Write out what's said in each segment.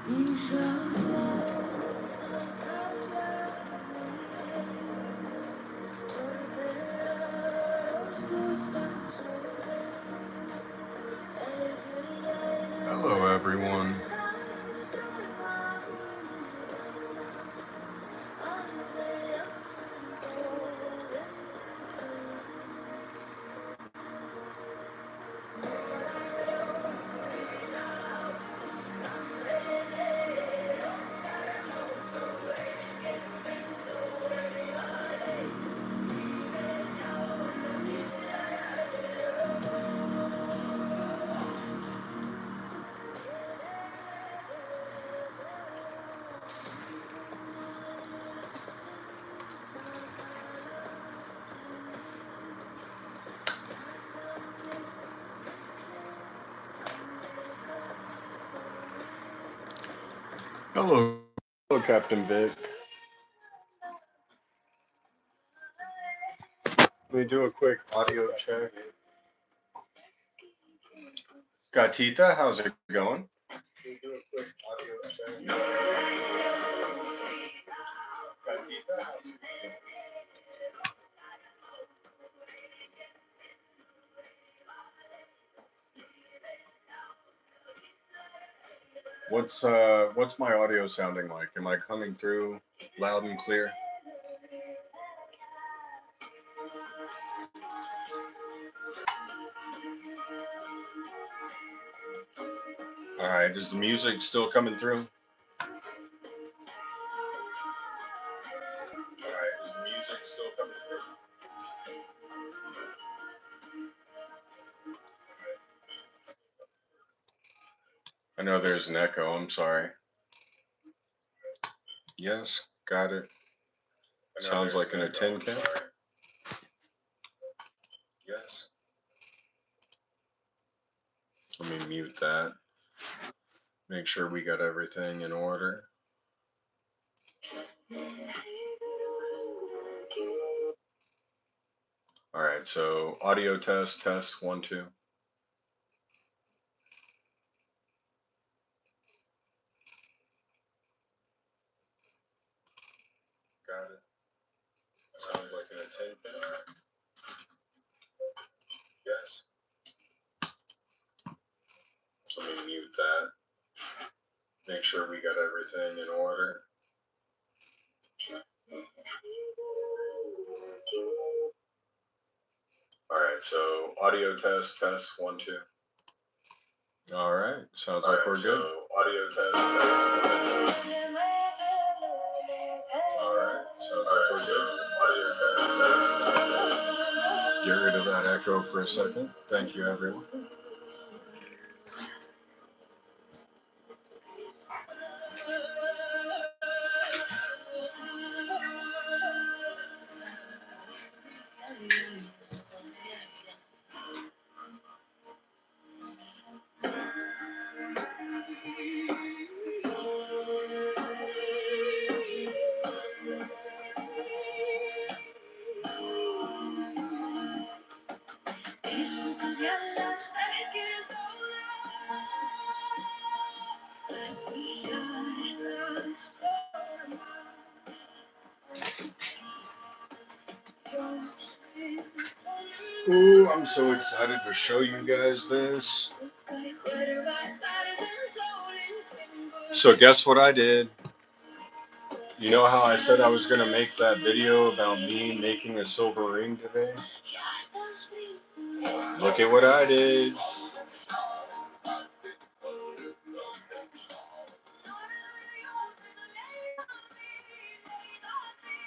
Hello, everyone. Hello, Captain Vic. Let me do a quick audio check. Gatita, how's it going? Let me do a quick audio check. Gatita, how's it going? What's my audio sounding like? Am I coming through loud and clear? All right, is the music still coming through? All right, is the music still coming through? I know there's an echo, I'm sorry. Yes, got it. Sounds like in a tin can. Yes. Let me mute that. Make sure we got everything in order. All right, so audio test, 1, 2. Got it. Sounds like an tin can. Yes. Let me mute that. Make sure we got everything in order. All right, so audio test, 1, 2. All right, sounds like we're good. Audio test, 1, 2. All right, sounds like we're good. Audio test. Get rid of that echo for a second. Thank you, everyone. Ooh, I'm so excited to show you guys this. So guess what I did? You know how I said I was going to make that video about me making a silver ring today? Look at what I did.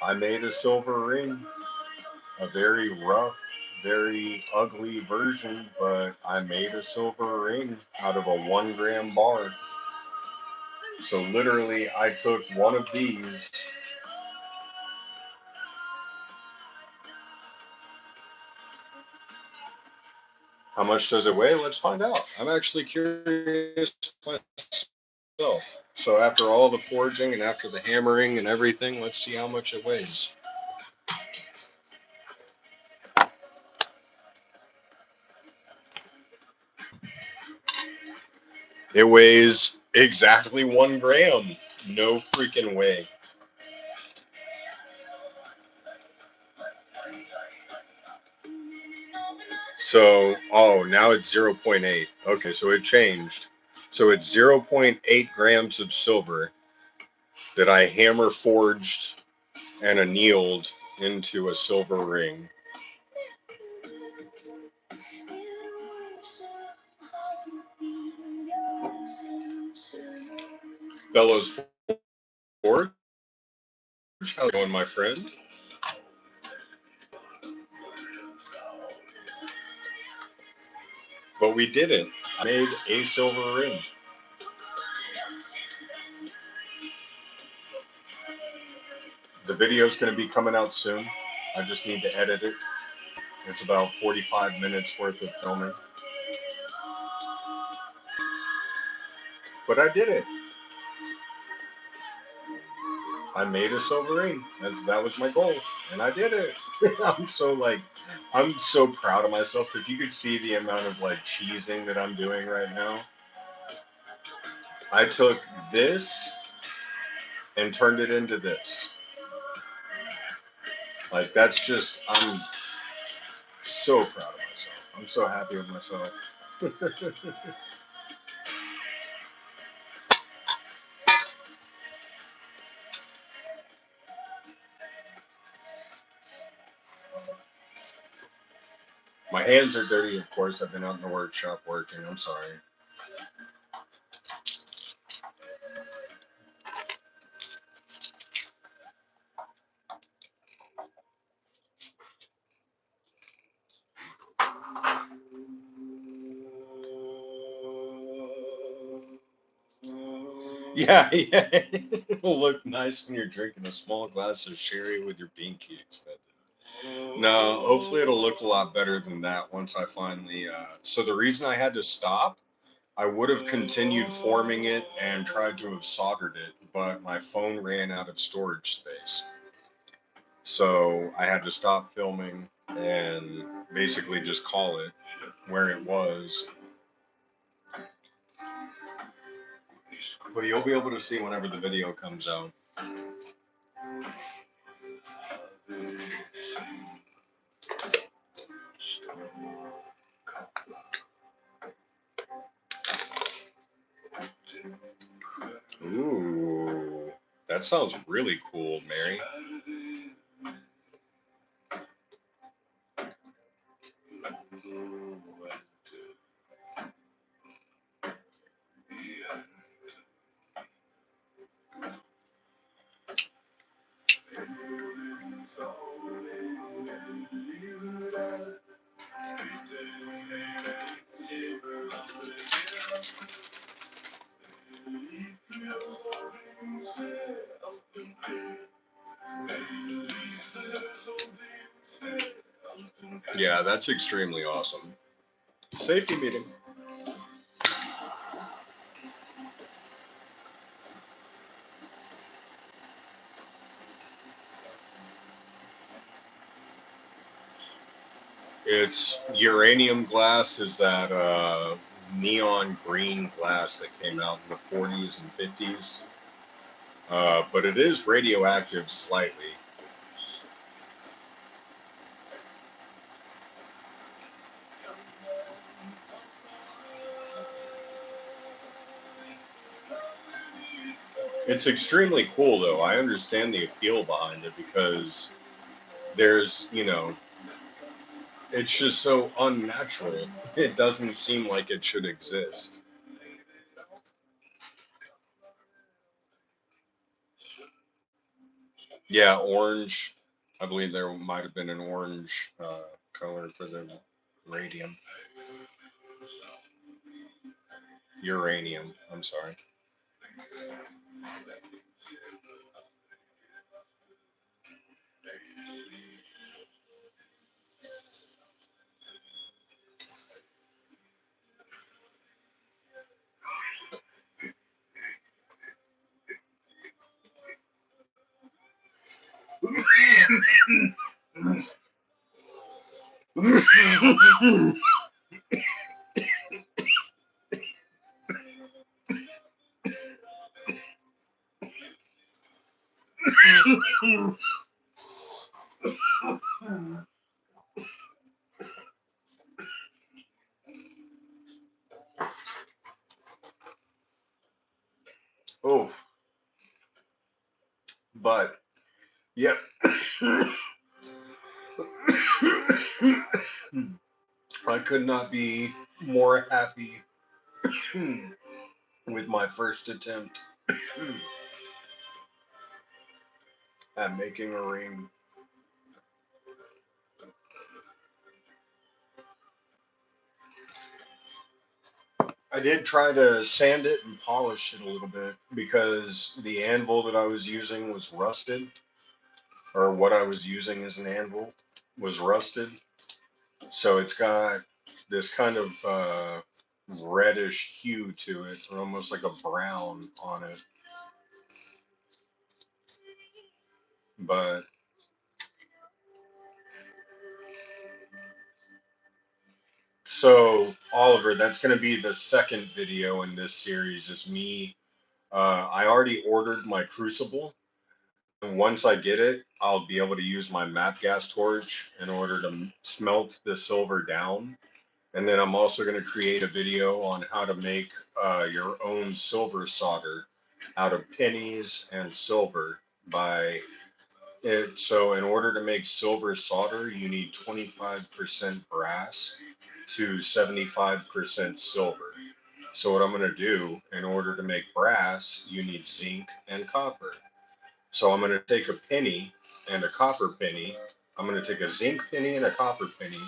I made a silver ring. A very rough, very ugly version, but I made a silver ring out of a 1-gram bar. So literally, I took one of these. How much does it weigh? Let's find out. I'm actually curious myself. So after all the forging and after the hammering and everything, let's see how much it weighs. It weighs Exactly 1 gram. No freaking way. So, oh, now it's 0.8. Okay, so it changed. So it's 0.8 grams of silver that I hammer forged and annealed into a silver ring. Bellows Forge, how's it going, my friend? But we did it. I made a silver ring. The video is going to be coming out soon. I just need to edit it. It's about 45 minutes worth of filming. But I did it. I made a silver ring. That was my goal, and I did it. I'm so proud of myself. If you could see the amount of like cheesing that I'm doing right now, I took this and turned it into this. Like that's just I'm so proud of myself. I'm so happy with myself. My hands are dirty, of course. I've been out in the workshop working. I'm sorry. Yeah, yeah. It'll look nice when you're drinking a small glass of sherry with your pinky extended. No, hopefully it'll look a lot better than that once I finally. So the reason I had to stop, I would have continued forming it and tried to have soldered it, but my phone ran out of storage space. So I had to stop filming and basically just call it where it was. But you'll be able to see whenever the video comes out. Ooh, that sounds really cool, Mary. Yeah, that's extremely awesome. Safety meeting. It's uranium glass is that neon green glass that came out in the 40s and 50s. But it is radioactive slightly. It's extremely cool though. I understand the appeal behind it because there's, it's just so unnatural. It doesn't seem like it should exist. Yeah, orange. I believe there might have been an orange color for the radium. Uranium. I'm sorry. Oh, but yeah, I could not be more happy with my first attempt at making a ring. I did try to sand it and polish it a little bit because the anvil that I was using was rusted, or what I was using as an anvil was rusted. So it's got this kind of reddish hue to it, or almost like a brown on it. But so, Oliver, that's going to be the second video in this series. Is me. I already ordered my crucible, and once I get it, I'll be able to use my map gas torch in order to smelt the silver down. And then I'm also going to create a video on how to make your own silver solder out of pennies and silver by it. So in order to make silver solder, you need 25% brass to 75% silver. So what I'm going to do in order to make brass, you need zinc and copper. So I'm going to take a penny and a copper penny. I'm going to take a zinc penny and a copper penny,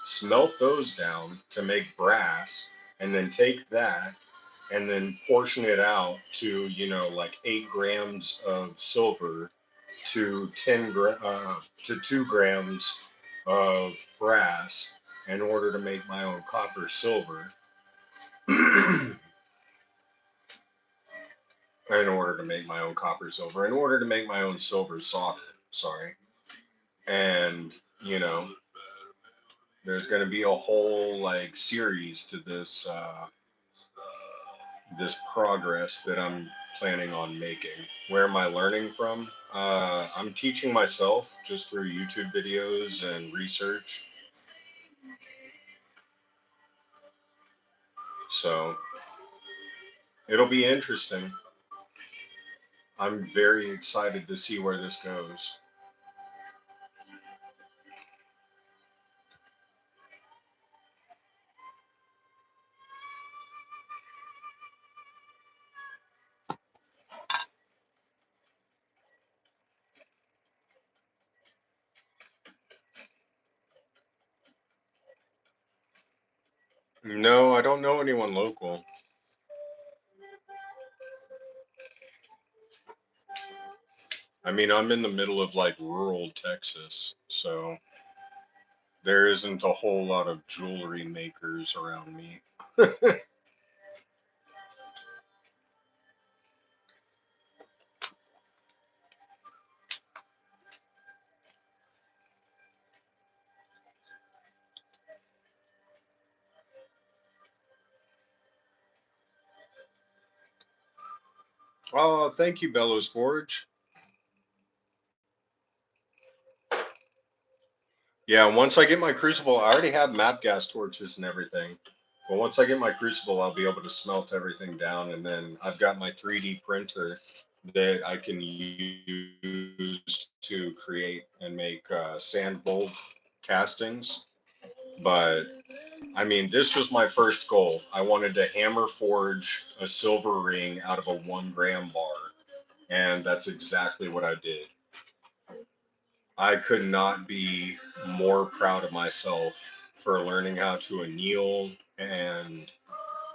smelt those down to make brass, and then take that and then portion it out to, like 8 grams of silver to 2 grams of brass in order to make my own copper silver. In order to make my own copper silver, in order to make my own silver solder, sorry. And, you know, there's going to be a whole like series to this progress that I'm planning on making. Where am I learning from? I'm teaching myself just through YouTube videos and research. So it'll be interesting. I'm very excited to see where this goes. No, I don't know anyone local. I mean, I'm in the middle of like rural Texas, so there isn't a whole lot of jewelry makers around me. Oh, thank you, Bellows Forge. Yeah, once I get my crucible, I already have map gas torches and everything. But once I get my crucible, I'll be able to smelt everything down, and then I've got my 3D printer that I can use to create and make sand mold castings. But I mean, this was my first goal. I wanted to hammer forge a silver ring out of a 1 gram bar, and that's exactly what I did. I could not be more proud of myself for learning how to anneal and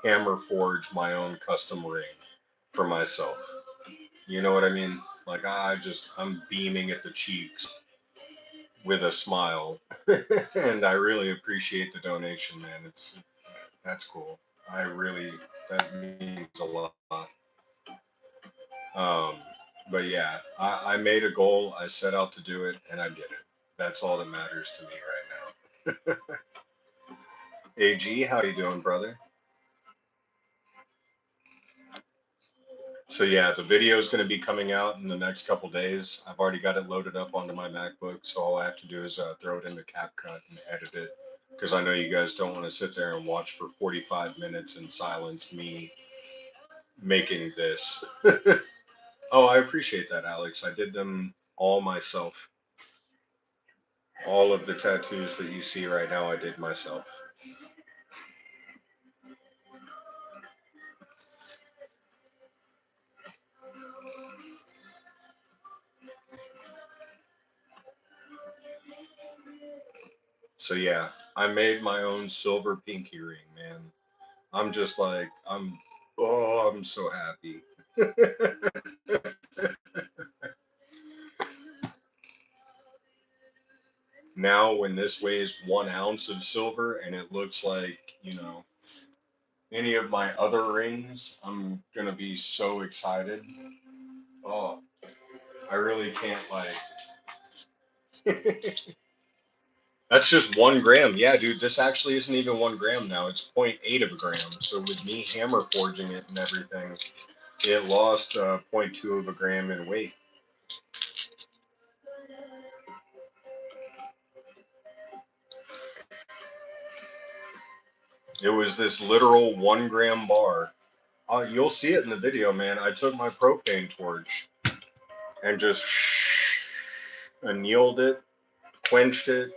hammer forge my own custom ring for myself. You know what I mean? Like I'm beaming at the cheeks with a smile, and I really appreciate the donation, man. That's cool. I really that means a lot. Um, but yeah, I made a goal. I set out to do it, and I did it. That's all that matters to me right now. AG, how you doing, brother? So yeah, the video is going to be coming out in the next couple days. I've already got it loaded up onto my MacBook, so all I have to do is throw it into CapCut and edit it. Because I know you guys don't want to sit there and watch for 45 minutes in silence me making this. Oh, I appreciate that, Alex. I did them all myself. All of the tattoos that you see right now, I did myself. So yeah, I made my own silver pinky ring, man. I'm just like, I'm so happy. Now, when this weighs 1 ounce of silver and it looks like, any of my other rings, I'm gonna be so excited. Oh, I really can't like. That's just 1 gram. Yeah, dude, this actually isn't even 1 gram now. It's zero point 0.8 of a gram. So with me hammer forging it and everything, it lost zero point 0.2 of a gram in weight. It was this literal 1 gram bar. You'll see it in the video, man. I took my propane torch and just annealed it, quenched it,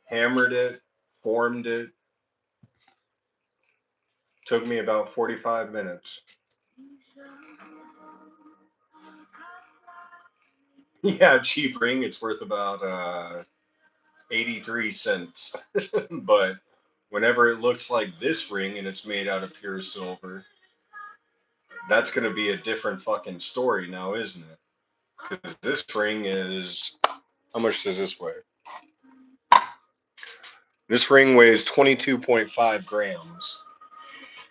hammered it, formed it. Took me about 45 minutes. Yeah, cheap ring. It's worth about 83 cents. But whenever it looks like this ring and it's made out of pure silver, that's going to be a different fucking story now, isn't it? Because this ring is. How much does this weigh? This ring weighs 22.5 grams.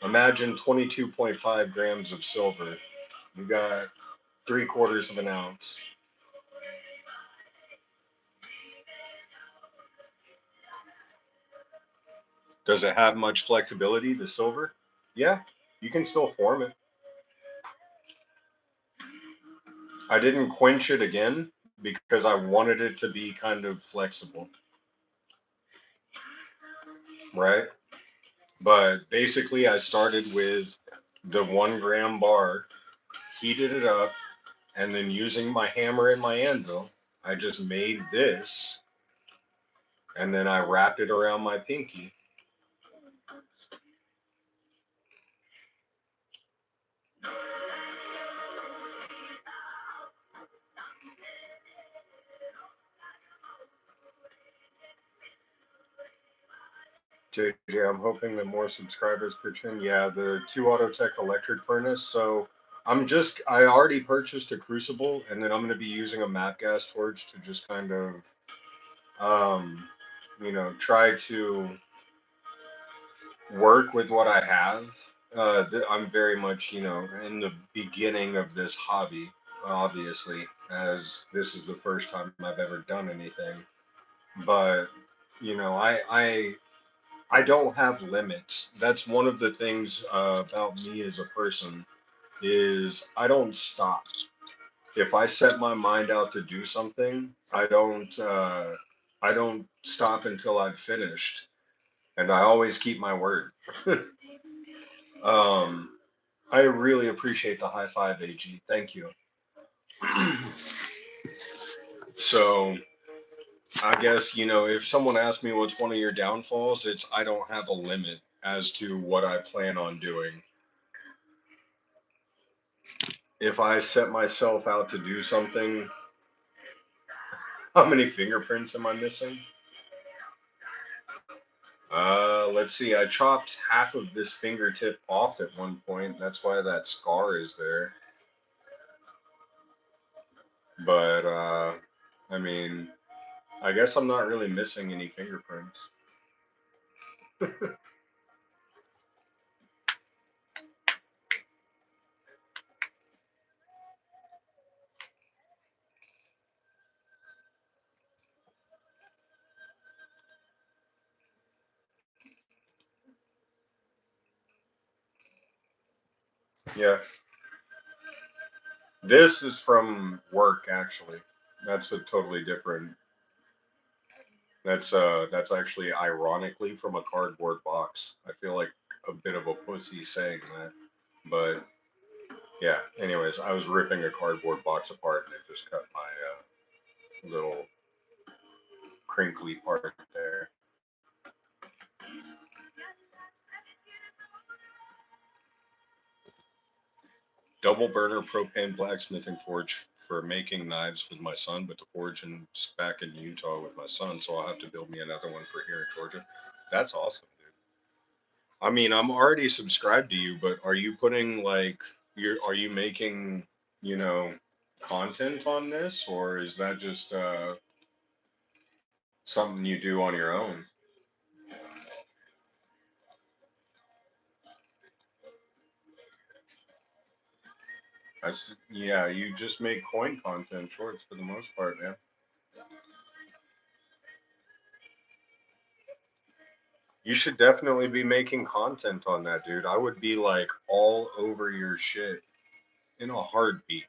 Imagine 22.5 grams of silver. You got 3/4 of an ounce. Does it have much flexibility, the silver? Yeah, you can still form it. I didn't quench it again because I wanted it to be kind of flexible, right? But basically, I started with the 1 gram bar, heated it up, and then using my hammer and my anvil, I just made this, and then I wrapped it around my pinky. JJ, I'm hoping that more subscribers pitch in. Yeah, the 2 Autotech electric furnace. So I already purchased a crucible, and then I'm going to be using a map gas torch to just kind of, um, try to work with what I have. I'm very much, in the beginning of this hobby, obviously, as this is the first time I've ever done anything. But, I don't have limits. That's one of the things about me as a person is I don't stop. If I set my mind out to do something, I don't stop until I've finished, and I always keep my word. um, I really appreciate the high five, AG. Thank you. So I guess, if someone asks me what's one of your downfalls, it's I don't have a limit as to what I plan on doing. If I set myself out to do something, how many fingerprints am I missing? Let's see. I chopped half of this fingertip off at one point. That's why that scar is there. But, I mean, I guess I'm not really missing any fingerprints. Yeah. This is from work, actually. That's a totally different. That's actually ironically from a cardboard box. I feel like a bit of a pussy saying that, but yeah. Anyways, I was ripping a cardboard box apart and it just cut my little crinkly part there. Double burner propane blacksmithing forge for making knives with my son, but the forge is back in Utah with my son, so I'll have to build me another one for here in Georgia. That's awesome, dude. I mean, I'm already subscribed to you, but are you putting like are you making, you know, content on this, or is that just something you do on your own? Yeah, you just make coin content shorts for the most part, man. You should definitely be making content on that, dude. I would be like all over your shit in a heartbeat.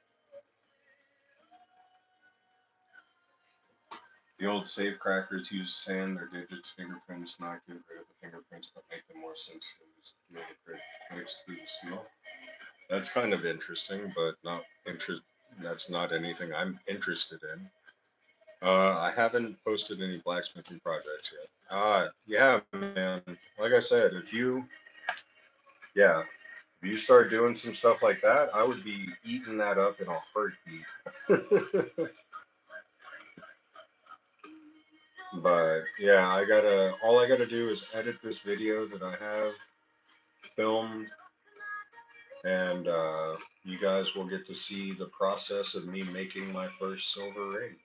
The old safe crackers use sand or digits, fingerprints, not get rid of the fingerprints, but make them more sensitive as mixed through the steel. That's kind of interesting, but not interest. That's not anything I'm interested in. I haven't posted any blacksmithing projects yet. Yeah, man. Like I said, yeah, if you start doing some stuff like that, I would be eating that up in a heartbeat. But yeah, all I gotta do is edit this video that I have filmed, and you guys will get to see the process of me making my first silver ring.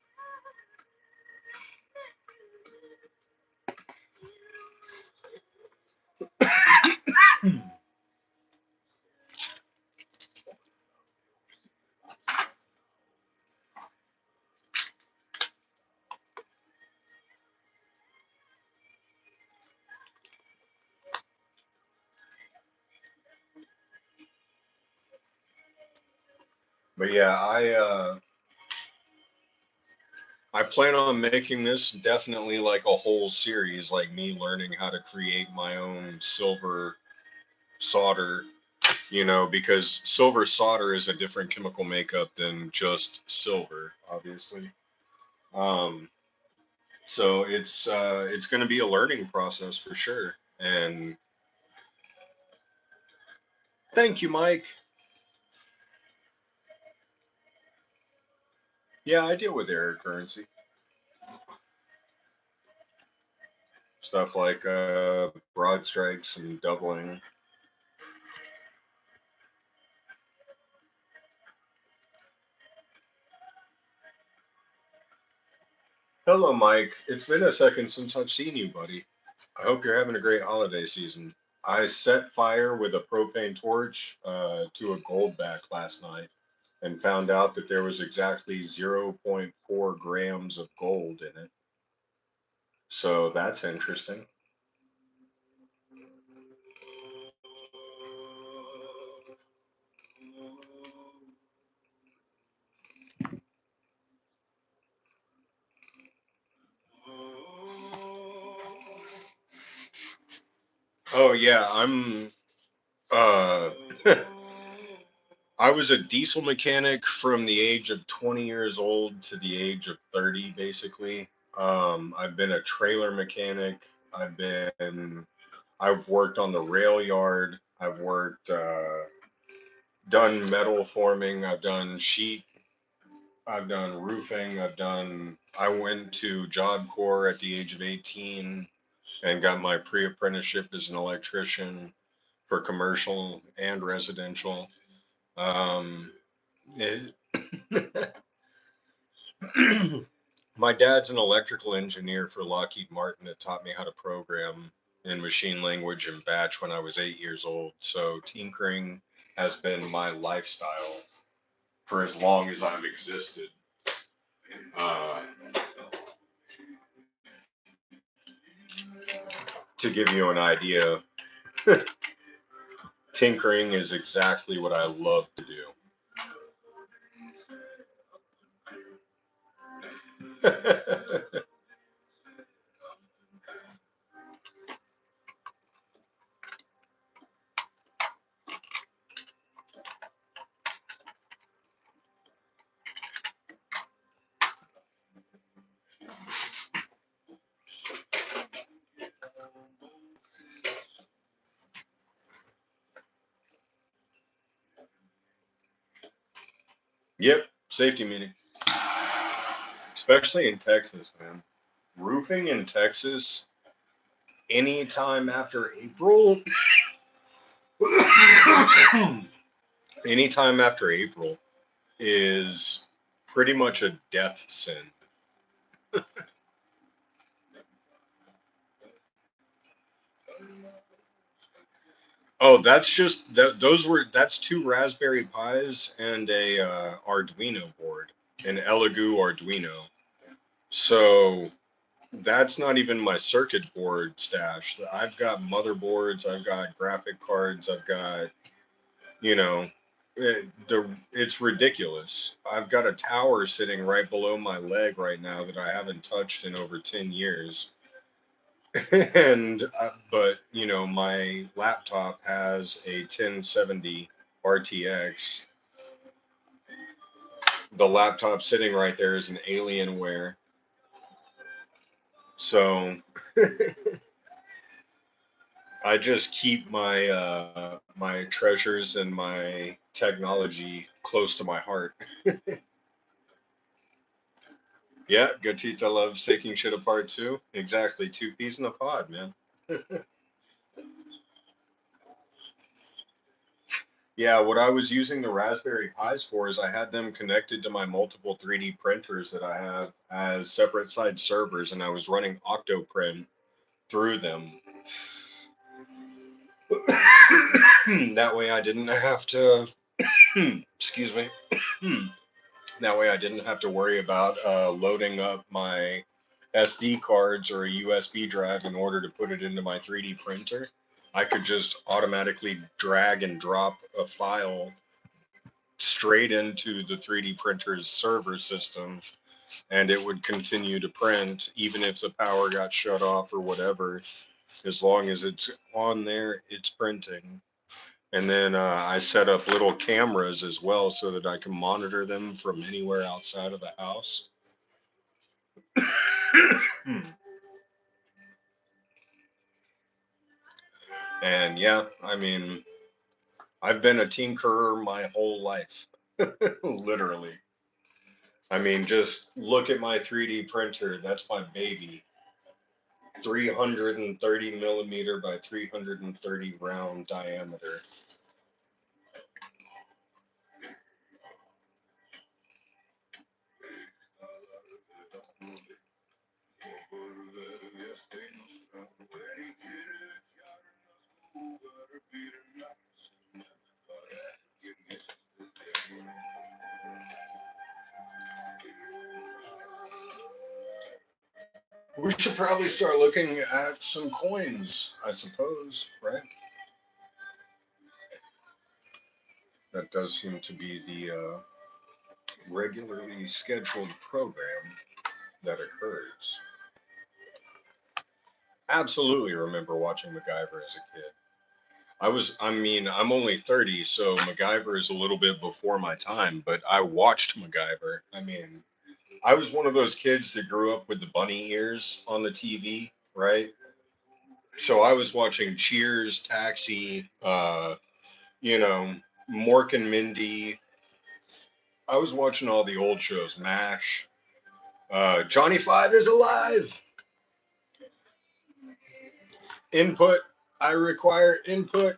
But yeah, I plan on making this definitely like a whole series, like me learning how to create my own silver solder, because silver solder is a different chemical makeup than just silver, obviously. Um, so it's going to be a learning process for sure. And thank you, Mike. Yeah, I deal with error currency stuff like broad strikes and doubling. Hello, Mike. It's been a second since I've seen you, buddy. I hope you're having a great holiday season. I set fire with a propane torch to a gold back last night and found out that there was exactly zero point 0.4 grams of gold in it. So that's interesting. Oh yeah, uh I was a diesel mechanic from the age of 20 years old to the age of 30 basically. I've been a trailer mechanic. I've worked on the rail yard. I've worked done metal forming. I've done sheet. I've done roofing. I went to Job Corps at the age of 18 and got my pre-apprenticeship as an electrician for commercial and residential. Um, it, my dad's an electrical engineer for Lockheed Martin that taught me how to program in machine language and batch when I was 8 years old. So tinkering has been my lifestyle for as long as I've existed. Uh, to give you an idea, tinkering is exactly what I love to do. Yep, safety meeting. Especially in Texas, man. Roofing in Texas, anytime after April, anytime after April is pretty much a death sin. Oh, that's just that. That's two Raspberry Pis and a Arduino board, an Elegoo Arduino. So that's not even my circuit board stash. I've got motherboards, I've got graphic cards, I've got, you know, it's ridiculous. I've got a tower sitting right below my leg right now that I haven't touched in over 10 years. And but my laptop has a 1070 RTX. The laptop sitting right there is an Alienware. So I just keep my treasures and my technology close to my heart. Yeah, Gatita loves taking shit apart too. Exactly, two peas in a pod, man. Yeah, what I was using the Raspberry Pis for is I had them connected to my multiple 3D printers that I have as separate side servers, and I was running Octoprint through them. That way I didn't have to, excuse me, that way I didn't have to worry about loading up my SD cards or a USB drive in order to put it into my 3D printer. I could just automatically drag and drop a file straight into the 3D printer's server system, and it would continue to print even if the power got shut off or whatever. As long as it's on there, it's printing. And then I set up little cameras as well so that I can monitor them from anywhere outside of the house. And yeah, I mean, I've been a tinkerer my whole life, literally. I mean, just look at my 3D printer. That's my baby. 330 millimeter by 330 round diameter. We should probably start looking at some coins, I suppose, right? That does seem to be the regularly scheduled program that occurs. Absolutely remember watching MacGyver as a kid. I mean, I'm only 30, so MacGyver is a little bit before my time, but I watched MacGyver. I mean, I was one of those kids that grew up with the bunny ears on the TV, right? So I was watching Cheers, Taxi, you know, Mork and Mindy. I was watching all the old shows, MASH. Johnny Five is alive. Input. I require input.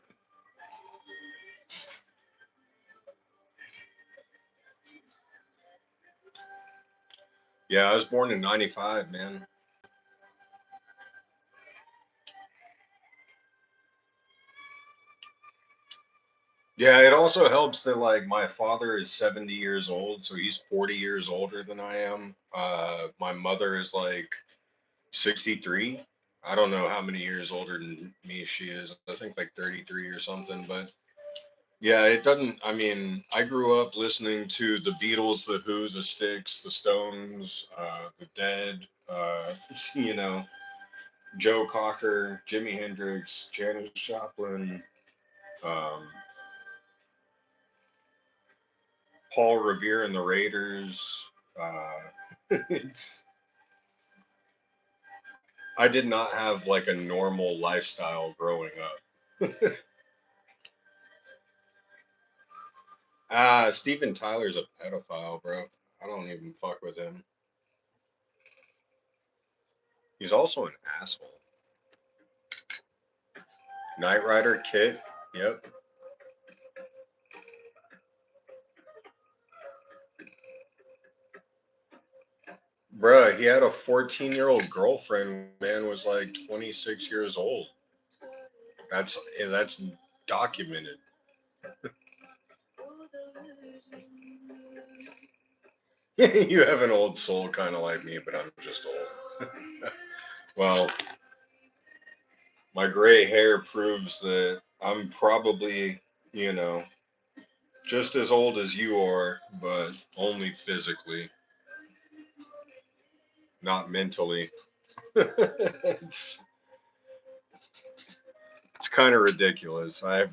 Yeah, I was born in '95, man. Yeah, it also helps that like my father is 70 years old, so he's 40 years older than I am. My mother is like 63. I don't know how many years older than me she is. I think like 33 or something, but yeah, it doesn't. I mean, I grew up listening to the Beatles, the Who, the Styx, the Stones, the Dead, you know, Joe Cocker, Jimi Hendrix, Janis Joplin, um, Paul Revere and the Raiders. It's I did not have like a normal lifestyle growing up. Steven Tyler's a pedophile, bro. I don't even fuck with him. He's also an asshole. Knight Rider Kit. Yep. Bruh, he had a 14-year-old girlfriend. Man was like 26 years old. That's documented. You have an old soul, kind of like me, but I'm just old. Well, my gray hair proves that I'm probably, you know, just as old as you are, but only physically, not mentally. It's kind of ridiculous. I've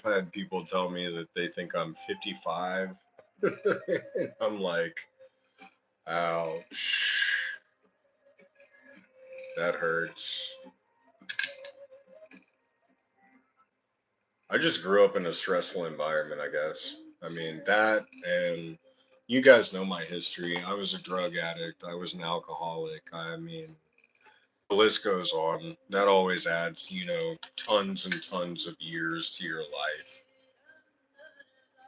had people tell me that they think I'm 55. I'm like, ouch, that hurts. I just grew up in a stressful environment, I guess. I mean, that and you guys know my history. I was a drug addict, I was an alcoholic. I mean, the list goes on. That always adds, tons and tons of years to your life.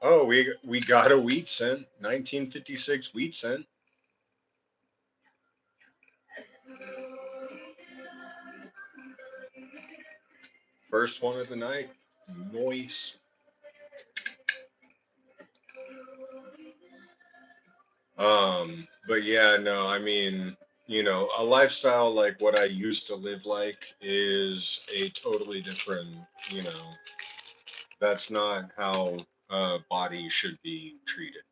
Oh, we got a wheat cent, 1956 wheat cent. First one of the night. Noise. But yeah, no, I mean, a lifestyle like what I used to live like is a totally different, you know, that's not how a body should be treated.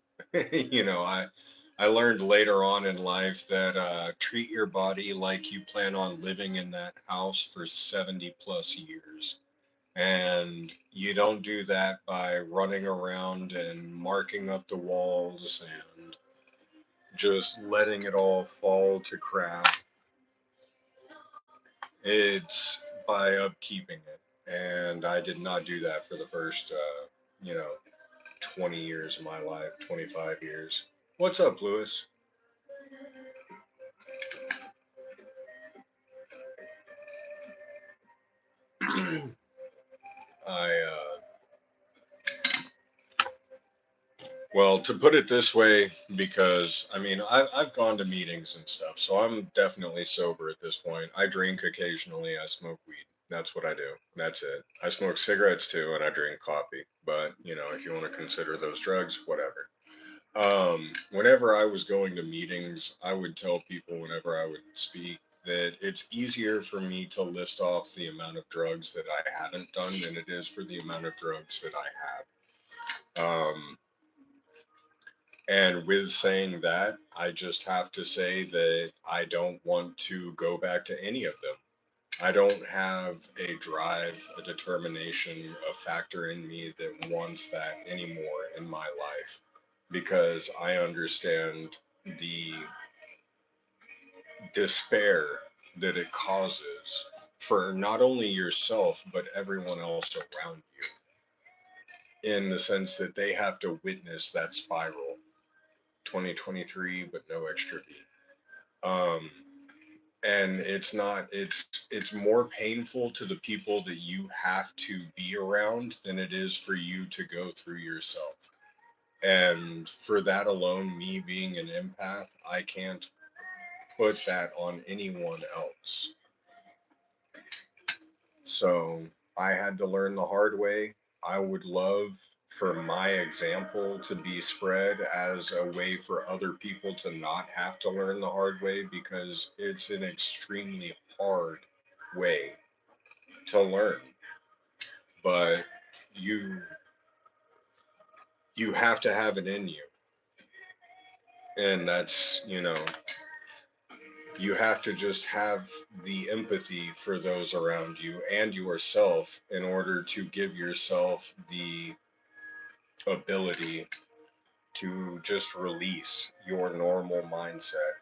I learned later on in life that treat your body like you plan on living in that house for 70 plus years. And you don't do that by running around and marking up the walls and just letting it all fall to crap. It's by upkeeping it. And I did not do that for the first, you know, 20 years of my life, 25 years. What's up, Lewis? I Well, to put it this way, because I mean, I've gone to meetings and stuff, so I'm definitely sober at this point. I drink occasionally, I smoke weed. That's what I do. That's it. I smoke cigarettes too, and I drink coffee. But, if you want to consider those drugs, whatever. Whenever I was going to meetings, I would tell people whenever I would speak that it's easier for me to list off the amount of drugs that I haven't done than it is for the amount of drugs that I have. And with saying that, I just have to say that I don't want to go back to any of them. I don't have a drive, a determination, a factor in me that wants that anymore in my life because I understand the despair that it causes for not only yourself, but everyone else around you in the sense that they have to witness that spiral 2023, but no extra V. Um, and it's more painful to the people that you have to be around than it is for you to go through yourself. And for that alone, me being an empath, I can't put that on anyone else. So I had to learn the hard way. I would love for my example to be spread as a way for other people to not have to learn the hard way because it's an extremely hard way to learn. But you you have to have it in you. And that's, you have to just have the empathy for those around you and yourself in order to give yourself the ability to just release your normal mindset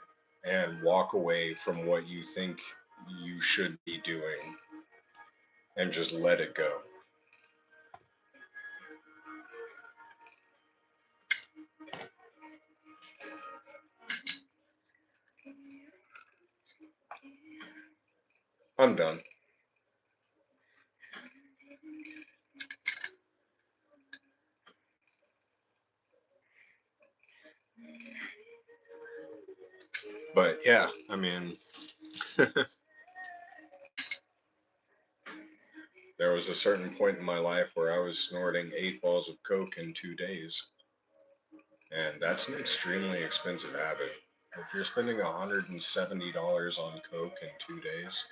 and walk away from what you think you should be doing and just let it go. I'm done. But yeah, I mean, there was a certain point in my life where I was snorting 8 balls of coke in 2 days, and that's an extremely expensive habit. If you're spending $170 on coke in 2 days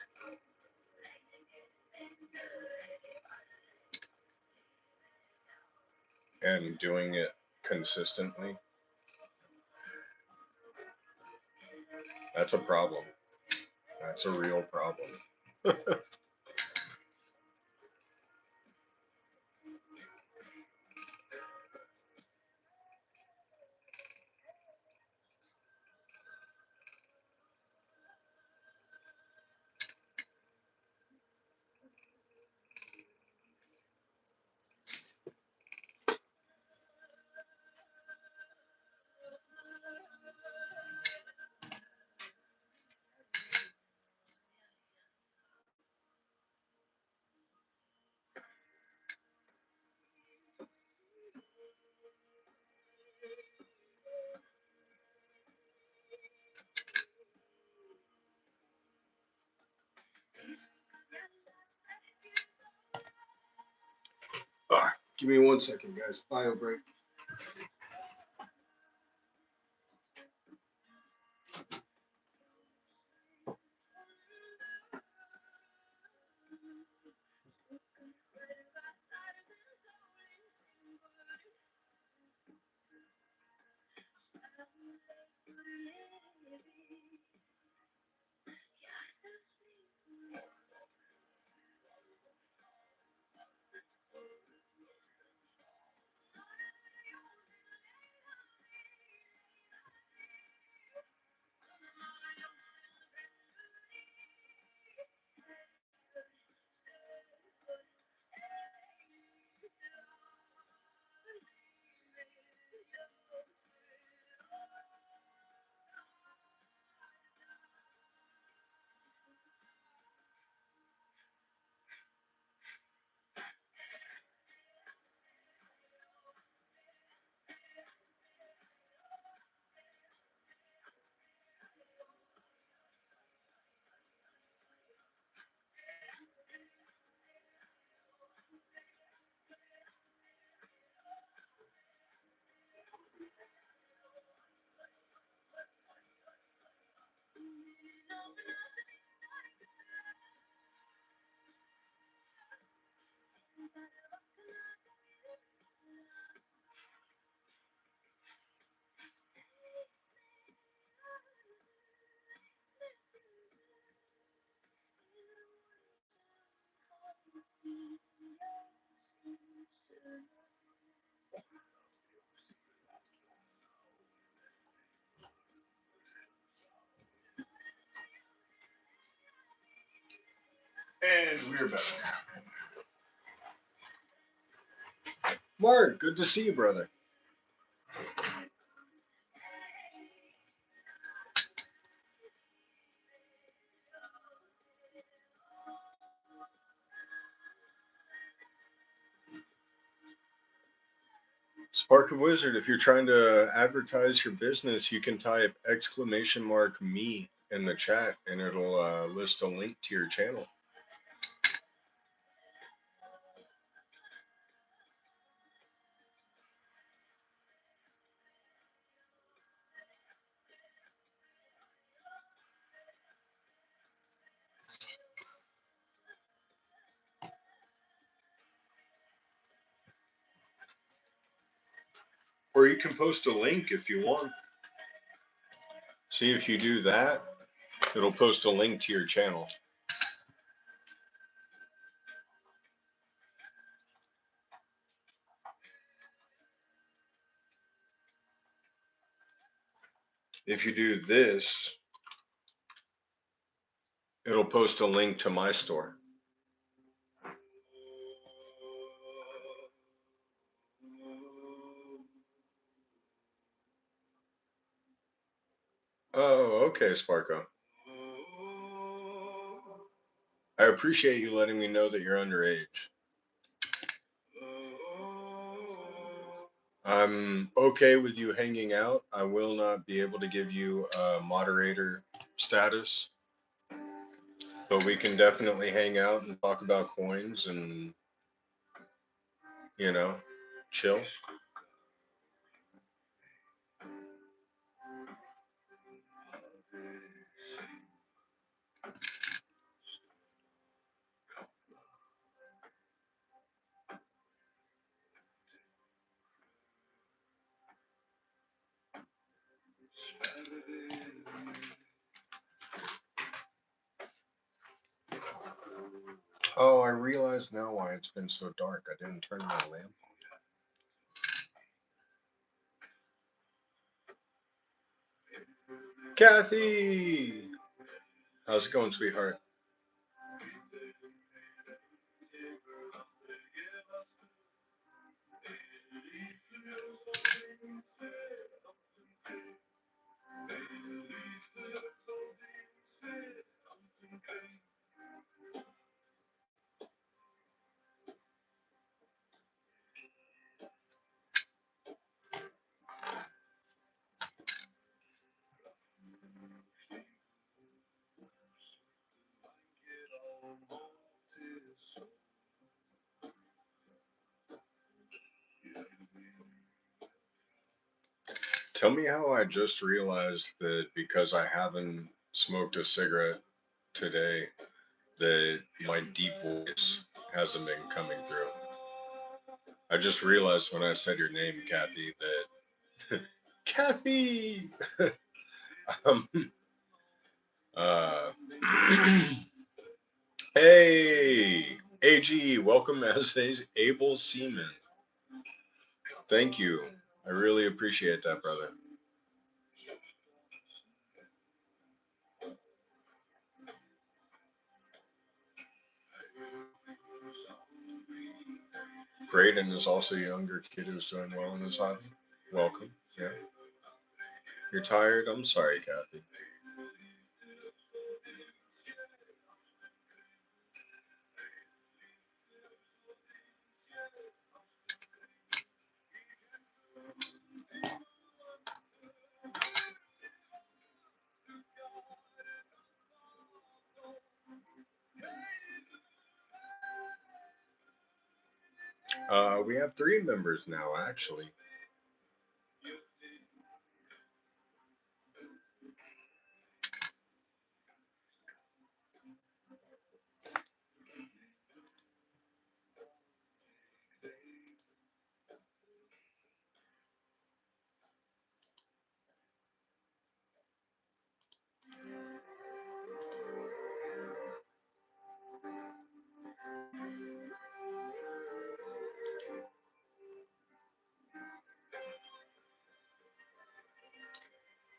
and doing it consistently, that's a problem. That's a real problem. Give me 1 second, guys. Bio break. And we're back. Mark, good to see you, brother. Spark of Wizard, if you're trying to advertise your business, you can type !me in the chat and it'll list a link to your channel. Or you can post a link if you want. See, if you do that, it'll post a link to your channel. If you do this, it'll post a link to my store. Oh, okay, Sparko. I appreciate you letting me know that you're underage. I'm okay with you hanging out. I will not be able to give you moderator status, but we can definitely hang out and talk about coins and, you know, chill. Oh, I realize now why it's been so dark. I didn't turn my lamp. Kathy! How's it going, sweetheart? Tell me how I just realized that because I haven't smoked a cigarette today, that my deep voice hasn't been coming through. I just realized when I said your name, Kathy, that Kathy. um, uh, hey, AG, welcome as a able seaman. Thank you. I really appreciate that, brother. Graydon is also a younger kid who's doing well in his hobby. Welcome. Yeah. You're tired? I'm sorry, Kathy. We have three members now, actually.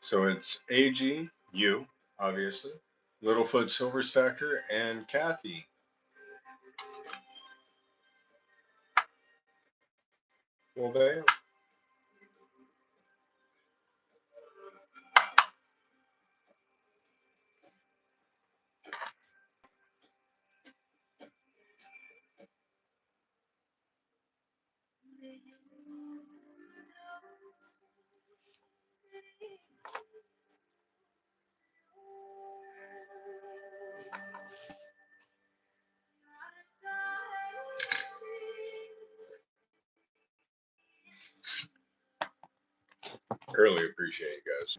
So it's AG, you, obviously, Littlefoot Silverstacker, and Kathy. Well, bam. Really appreciate you guys.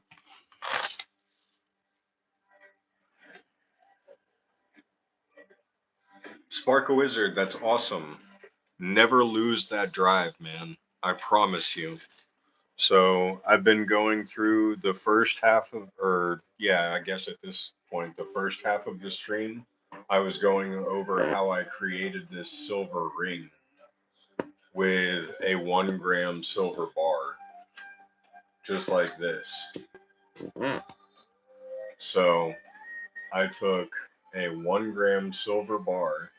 Spark a Wizard, that's awesome. Never lose that drive, man. I promise you. So I've been going through the first half of, or yeah, I guess at this point, the first half of the stream, I was going over how I created this silver ring with a 1 gram silver bar, just like this. So I took a 1 gram silver bar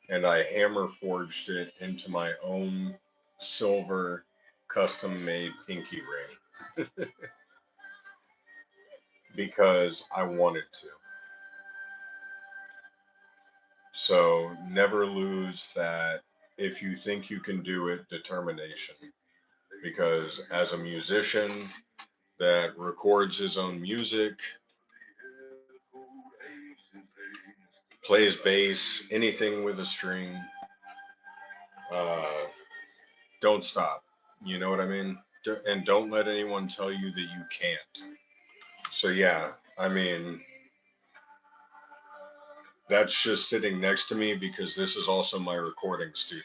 and I hammer forged it into my own silver custom made pinky ring because I wanted to. So never lose that if you think you can do it, determination. Because as a musician that records his own music, plays bass, anything with a string, uh, don't stop. You know what I mean? And don't let anyone tell you that you can't. So yeah, I mean, that's just sitting next to me because this is also my recording studio.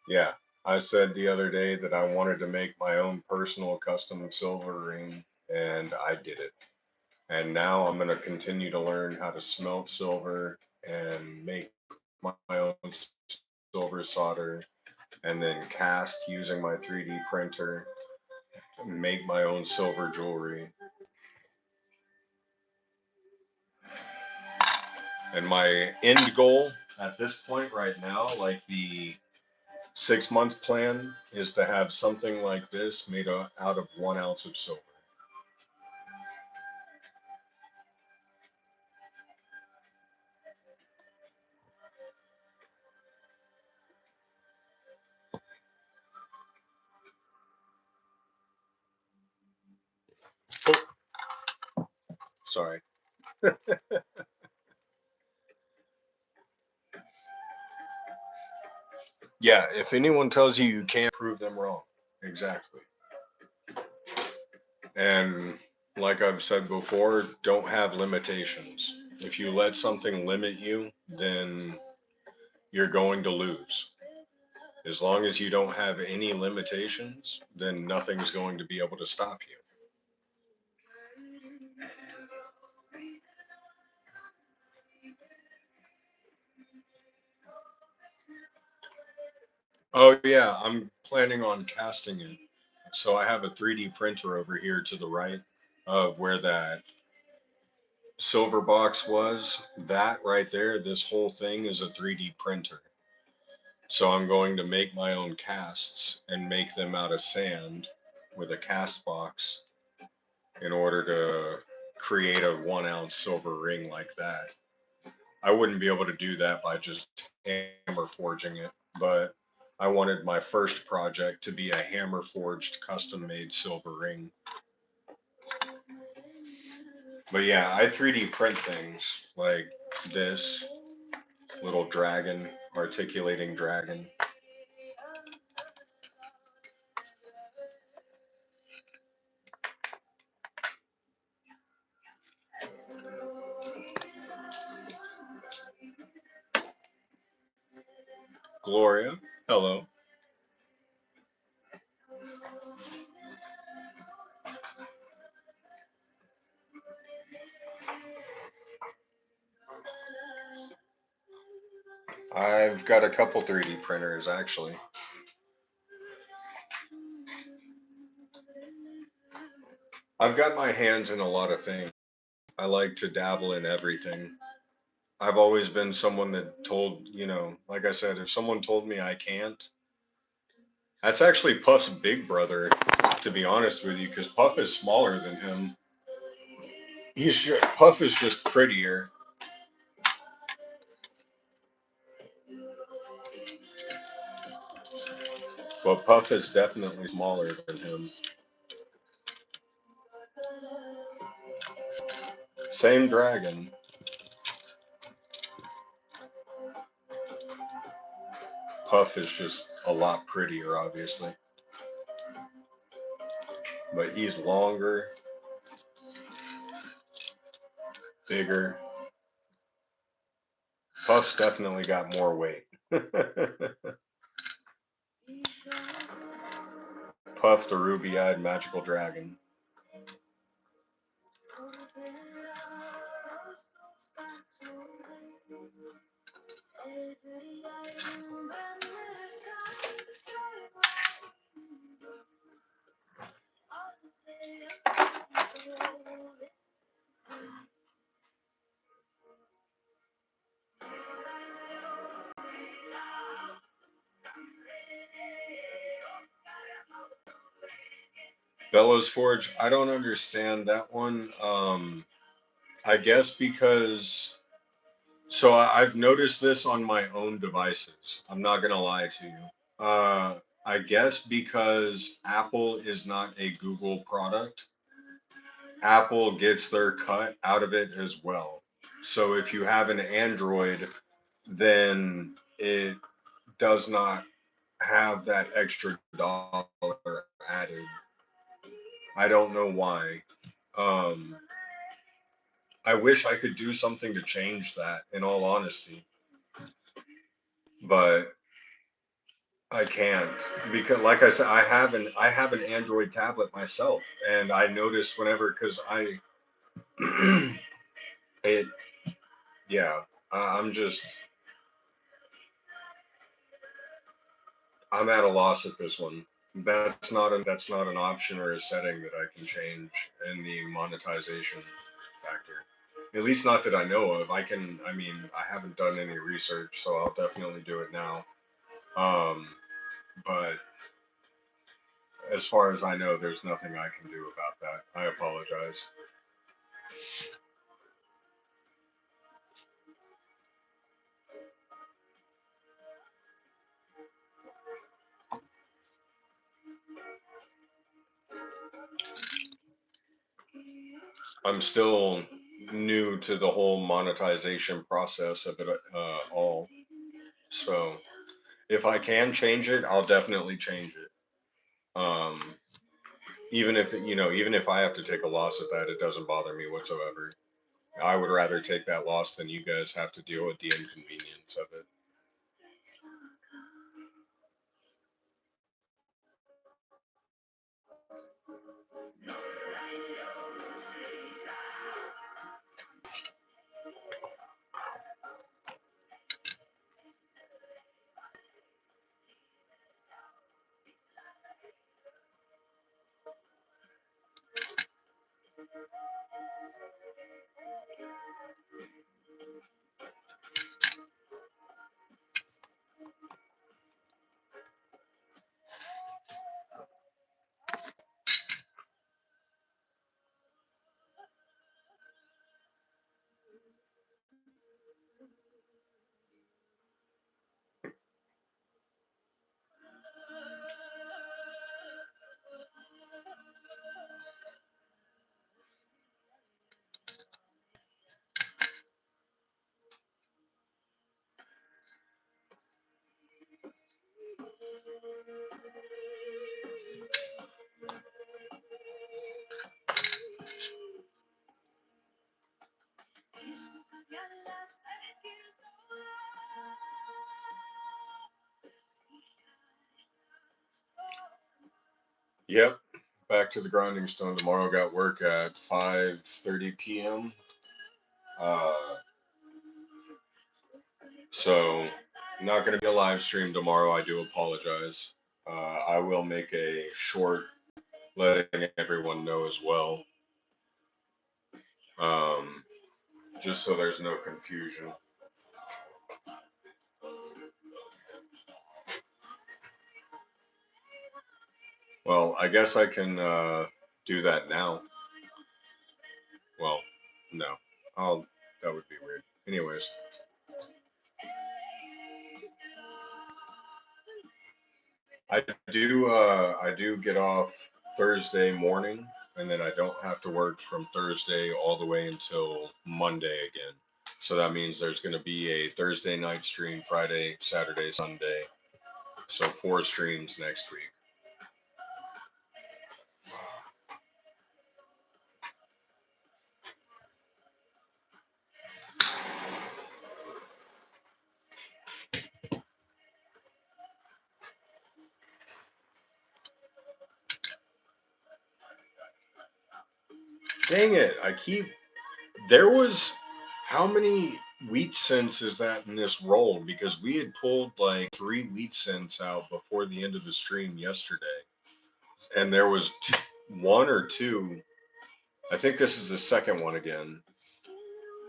Yeah, I said the other day that I wanted to make my own personal custom silver ring, and I did it. And now I'm going to continue to learn how to smelt silver and make my own silver solder, and then cast using my 3D printer, and make my own silver jewelry. And my end goal at this point right now, like the 6 month plan, is to have something like this made out of 1 ounce of silver. Oh, sorry. Yeah, if anyone tells you you can't, prove them wrong. Exactly. And like I've said before, don't have limitations. If you let something limit you, then you're going to lose. As long as you don't have any limitations, then nothing's going to be able to stop you. Oh, yeah, I'm planning on casting it. So I have a 3D printer over here to the right of where that silver box was. That right there, this whole thing is a 3D printer. So I'm going to make my own casts and make them out of sand with a cast box in order to create a 1 ounce silver ring like that. I wouldn't be able to do that by just hammer forging it, but I wanted my first project to be a hammer forged custom made silver ring. But yeah, I 3D print things like this little dragon, articulating dragon. Gloria, hello. I've got a couple 3D printers actually. I've got my hands in a lot of things. I like to dabble in everything. I've always been someone that told, like I said, if someone told me I can't, that's actually Puff's big brother, to be honest with you, because Puff is smaller than him. Puff is just prettier, but Puff is definitely smaller than him. Same dragon. Puff is just a lot prettier, obviously, but he's longer, bigger. Puff's definitely got more weight. Puff the ruby-eyed magical dragon. Bellows Forge, I don't understand that one. I guess because I've noticed this on my own devices. I'm not gonna lie to you. I guess because Apple is not a Google product, Apple gets their cut out of it as well. So if you have an Android, then it does not have that extra dollar added. I don't know why. Um, I wish I could do something to change that, in all honesty, but I can't because, like I said, I have an Android tablet myself, and I notice whenever because I it yeah I'm just I'm at a loss at this one. That's not an option or a setting that I can change in the monetization factor. At least not that I know of. I mean, I haven't done any research, so I'll definitely do it now. Um, but as far as I know, there's nothing I can do about that. I apologize. I'm still new to the whole monetization process of it all. So if I can change it, I'll definitely change it. Um, even if even if I have to take a loss at that, it doesn't bother me whatsoever. I would rather take that loss than you guys have to deal with the inconvenience of it. Yep. Back to the grinding stone tomorrow. Got work at 5:30 p.m. Uh, so not going to be a live stream tomorrow. I do apologize. I will make a short letting everyone know as well, um, just so there's no confusion. Well, I guess I can do that now. Well, no, I'll. That would be weird. Anyways, I do get off Thursday morning, and then I don't have to work from Thursday all the way until Monday again. So that means there's going to be a Thursday night stream, Friday, Saturday, Sunday. So 4 streams next week. Dang it! There was how many wheat cents is that in this roll? Because we had pulled like 3 wheat cents out before the end of the stream yesterday, and there was one or two. I think this is the second one again,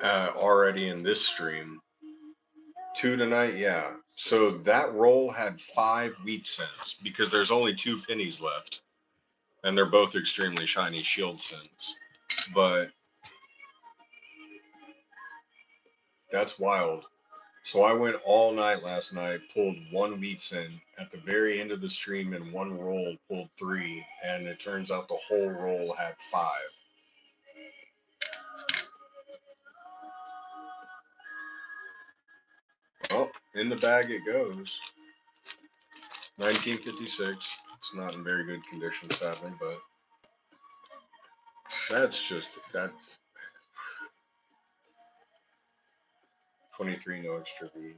already in this stream. Two tonight, yeah. So that roll had 5 wheat cents because there's only 2 pennies left. and they're both extremely shiny shield scents. But that's wild. So I went all night last night, pulled one wheat scent. At the very end of the stream, in one roll, pulled three, and it turns out the whole roll had five. Well, in the bag it goes. 1956. It's not in very good condition, sadly, but that's just that 23, no extra V.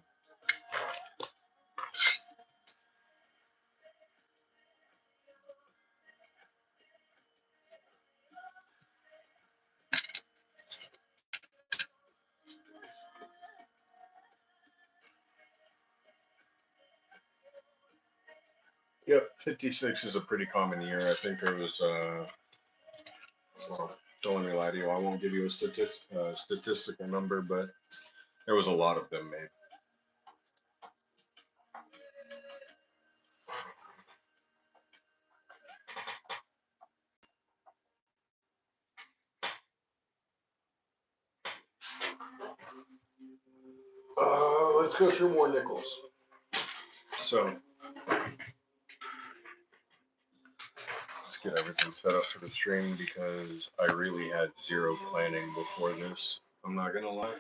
Yep, 56 is a pretty common year. I think there was, well, don't let me lie to you. I won't give you a statistical number, but there was a lot of them made. Let's go through more nickels. So let's get everything set up for the stream because I really had zero planning before this. I'm not gonna lie.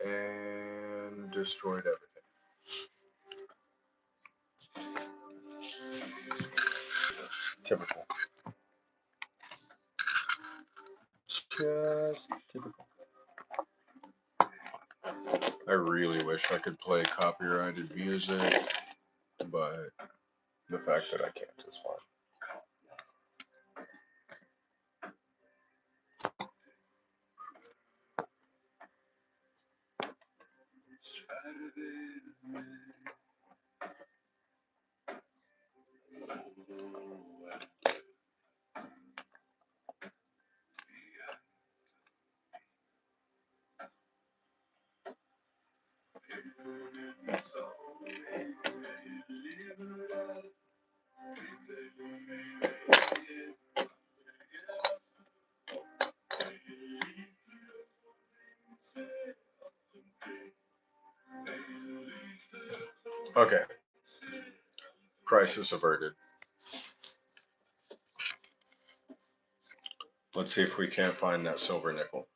And destroyed everything. Typical. Just typical. I really wish I could play copyrighted music, but the fact that I can't is fine. Okay, crisis averted. Let's see if we can't find that silver nickel.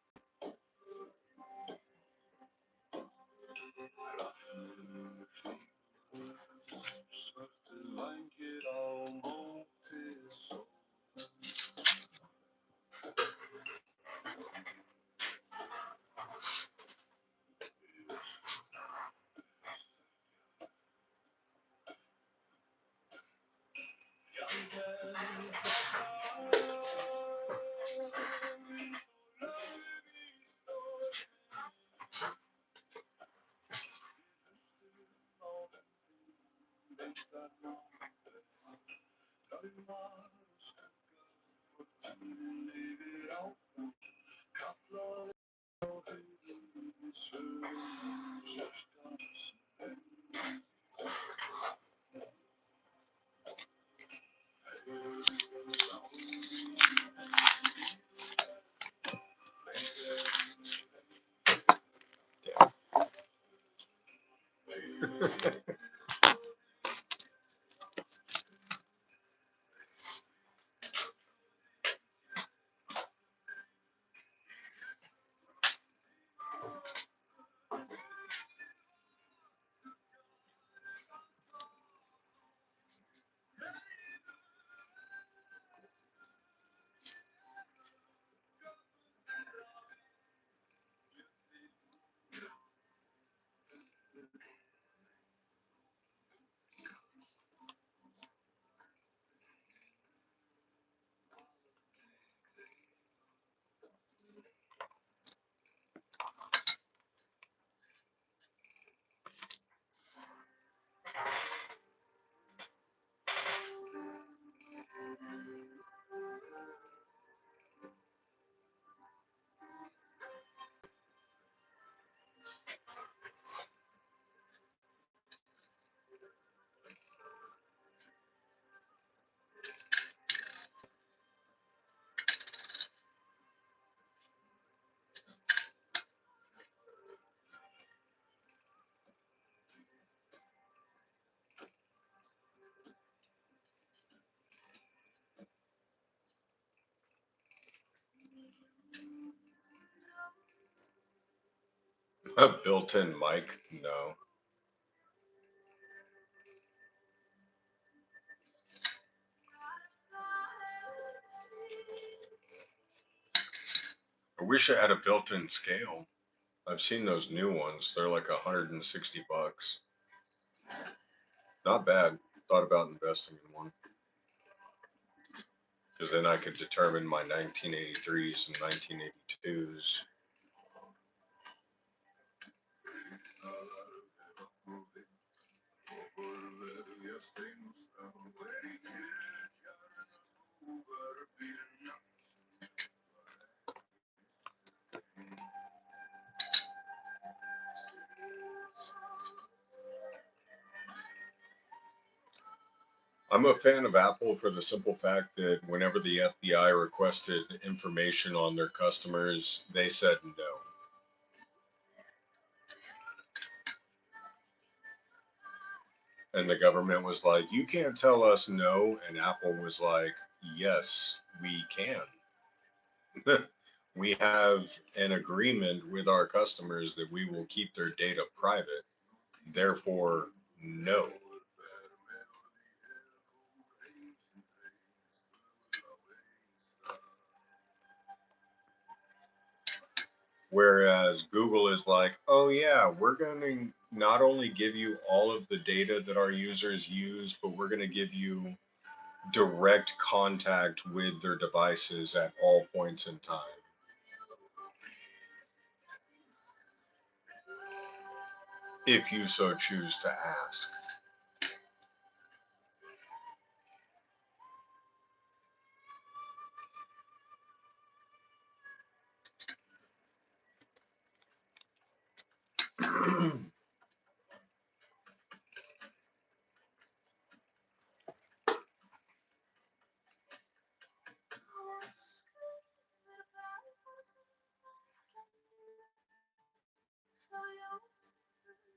A built-in mic? No. I wish it had a built-in scale. I've seen those new ones. They're like $160. Not bad. Thought about investing in one. Because then I could determine my 1983s and 1982s. I'm a fan of Apple for the simple fact that whenever the FBI requested information on their customers, they said no. And the government was like, you can't tell us no. And Apple was like, yes, we can. We have an agreement with our customers that we will keep their data private. Therefore, no. Whereas Google is like, oh yeah, we're going to not only give you all of the data that our users use, but we're going to give you direct contact with their devices at all points in time, if you so choose to ask.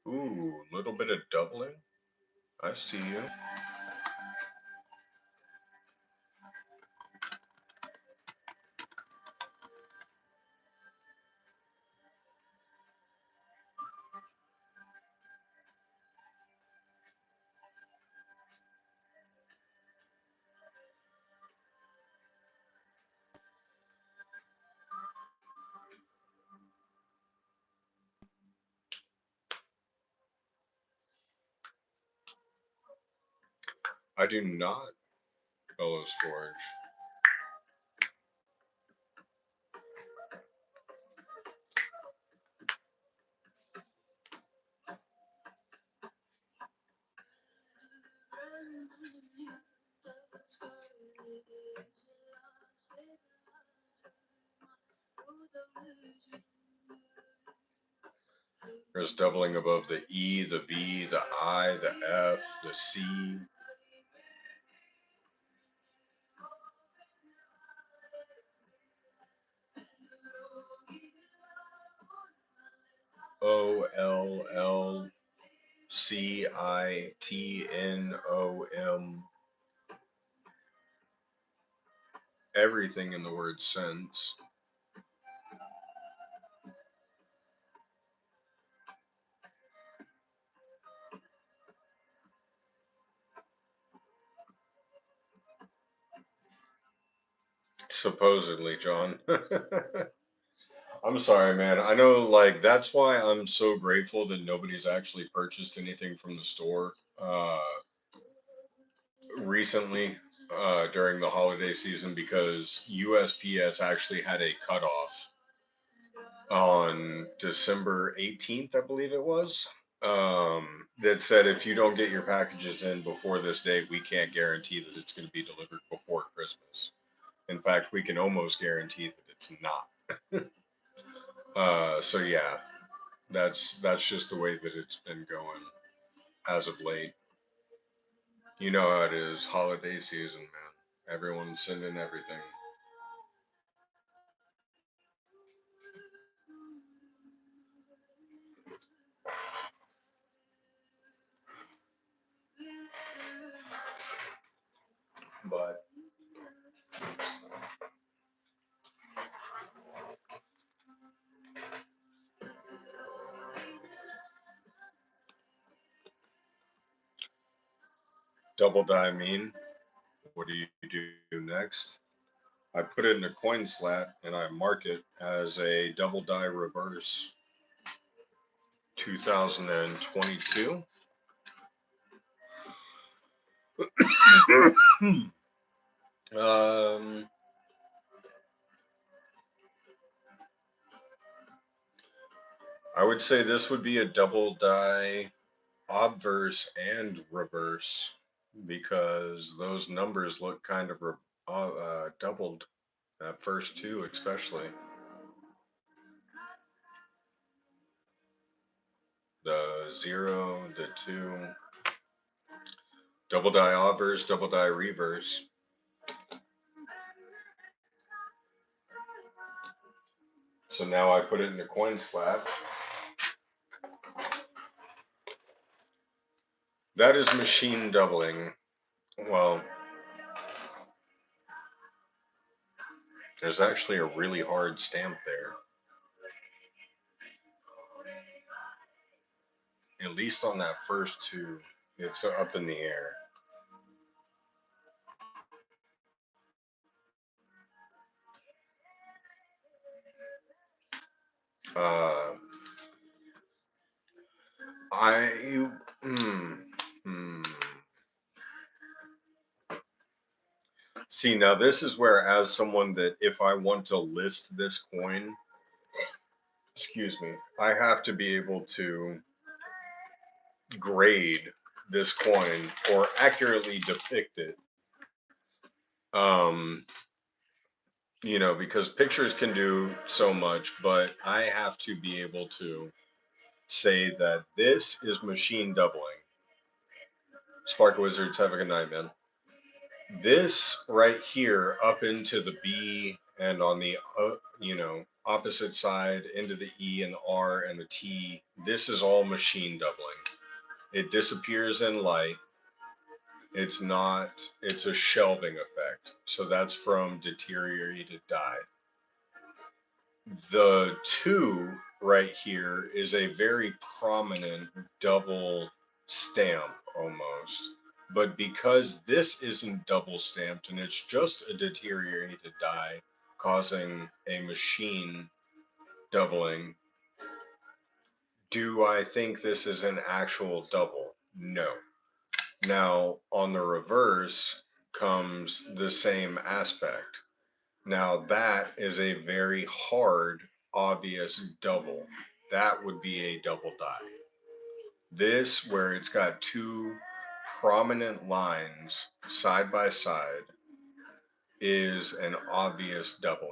Ooh, a little bit of doubling. I see you. I do not fellow storage. There's doubling above the E, the V, the I, the F, the C. OLLCITNOM. Everything in the word sense. Supposedly, John. I'm sorry, man. I know, like, that's why I'm so grateful that nobody's actually purchased anything from the store recently during the holiday season because USPS actually had a cutoff on December 18th, I believe it was, that said if you don't get your packages in before this date, we can't guarantee that it's going to be delivered before Christmas. In fact, we can almost guarantee that it's not. So yeah, that's just the way that it's been going as of late. You know how it is, holiday season, man. Everyone's sending everything. But double die mean? What do you do next? I put it in a coin slat and I mark it as a double die reverse 2022. um, I would say this would be a double die obverse and reverse because those numbers look kind of doubled. That first two, especially the 0, the 2, double die obverse, double die reverse. So now I put it in a coin slat. That is machine doubling. Well, there's actually a really hard stamp there. At least on that first two, it's up in the air. Uh, I hmm, hmm. See, now this is where, as someone that if I want to list this coin, excuse me, I have to be able to grade this coin or accurately depict it. Um, because pictures can do so much, but I have to be able to say that this is machine doubling. Spark Wizards, have a good night, man. This right here up into the B and on the opposite side into the E and R and the T, this is all machine doubling. It disappears in light. It's not, it's a shelving effect. So that's from deteriorated dye. The 2 right here is a very prominent double stamp almost. But because this isn't double stamped and it's just a deteriorated die causing a machine doubling, do I think this is an actual double? No. Now, on the reverse comes the same aspect. Now, that is a very hard, obvious double. That would be a double die. This, where it's got two prominent lines side by side, is an obvious doubling.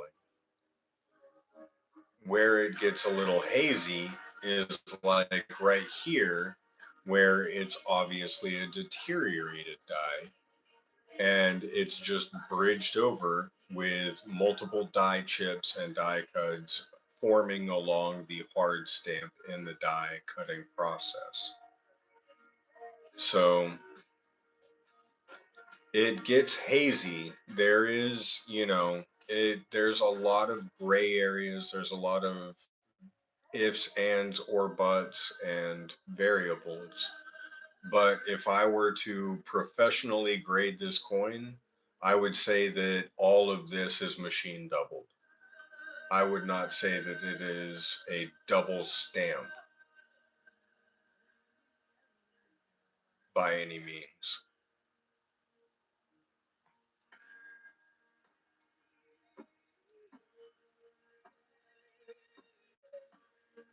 Where it gets a little hazy is like right here, where it's obviously a deteriorated die and it's just bridged over with multiple die chips and die cuts forming along the hard stamp in the die cutting process. So it gets hazy. There is, there's a lot of gray areas. There's a lot of ifs, ands, or buts and variables. But if I were to professionally grade this coin, I would say that all of this is machine doubled. I would not say that it is a double stamp by any means.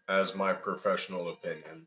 As my professional opinion.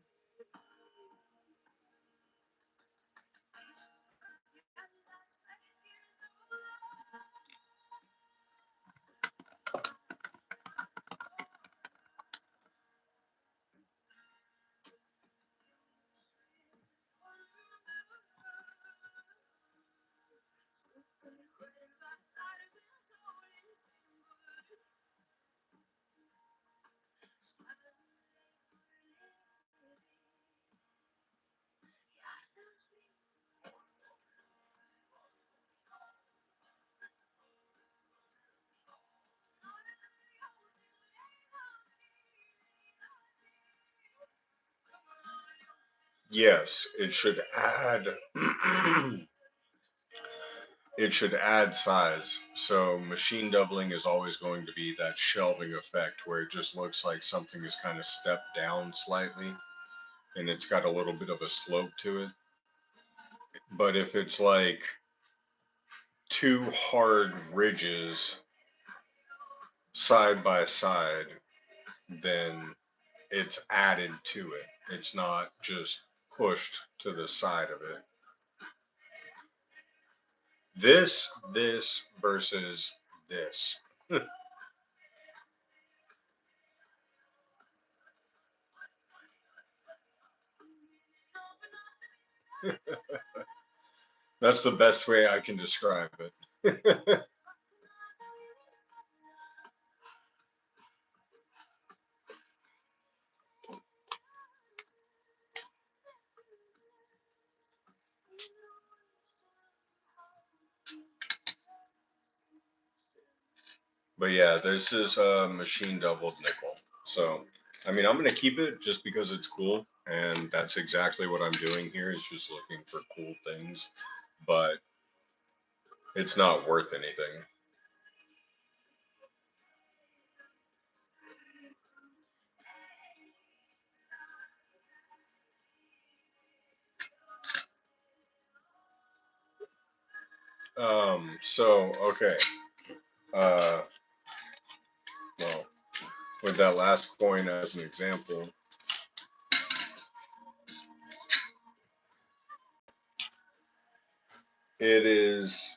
Yes, it should add it should add size. So machine doubling is always going to be that shelving effect where it just looks like something is kind of stepped down slightly and it's got a little bit of a slope to it. But if it's like two hard ridges side by side, then it's added to it. It's not just pushed to the side of it. This versus this. That's the best way I can describe it. But yeah, this is a machine doubled nickel. So, I mean, I'm going to keep it just because it's cool. And that's exactly what I'm doing here is just looking for cool things. But it's not worth anything. Okay. Uh, well, with that last coin as an example, it is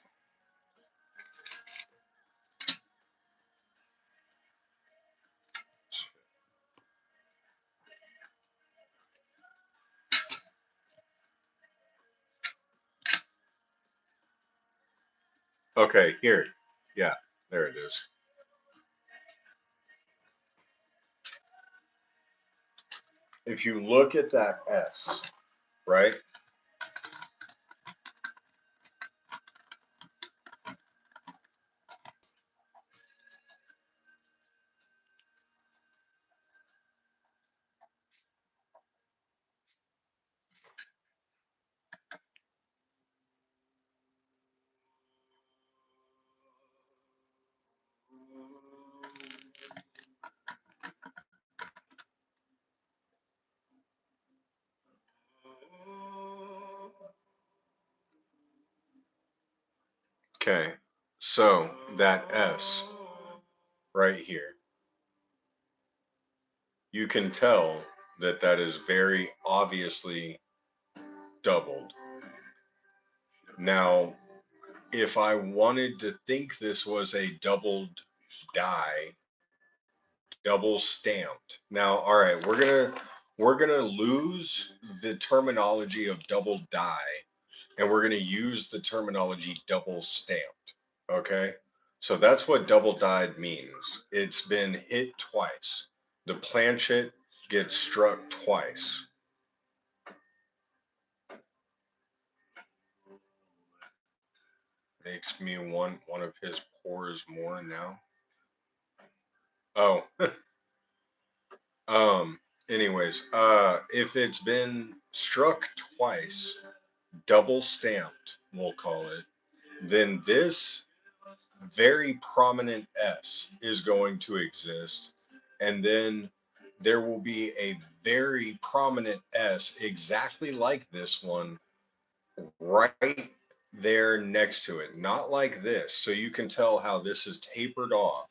okay. Here, yeah, there it is. If you look at that S, right? Okay, so that S right here, you can tell that that is very obviously doubled. Now, if I wanted to think this was a doubled die, double stamped. Now, all right, we're gonna lose the terminology of double die, and we're gonna use the terminology double stamped. Okay, so that's what double dyed means. It's been hit twice. The planchet gets struck twice. Makes me want one of his pores more now. Oh, um. Anyways, if it's been struck twice, double stamped, we'll call it, then this very prominent S is going to exist. And then there will be a very prominent S exactly like this one right there next to it. Not like this. So you can tell how this is tapered off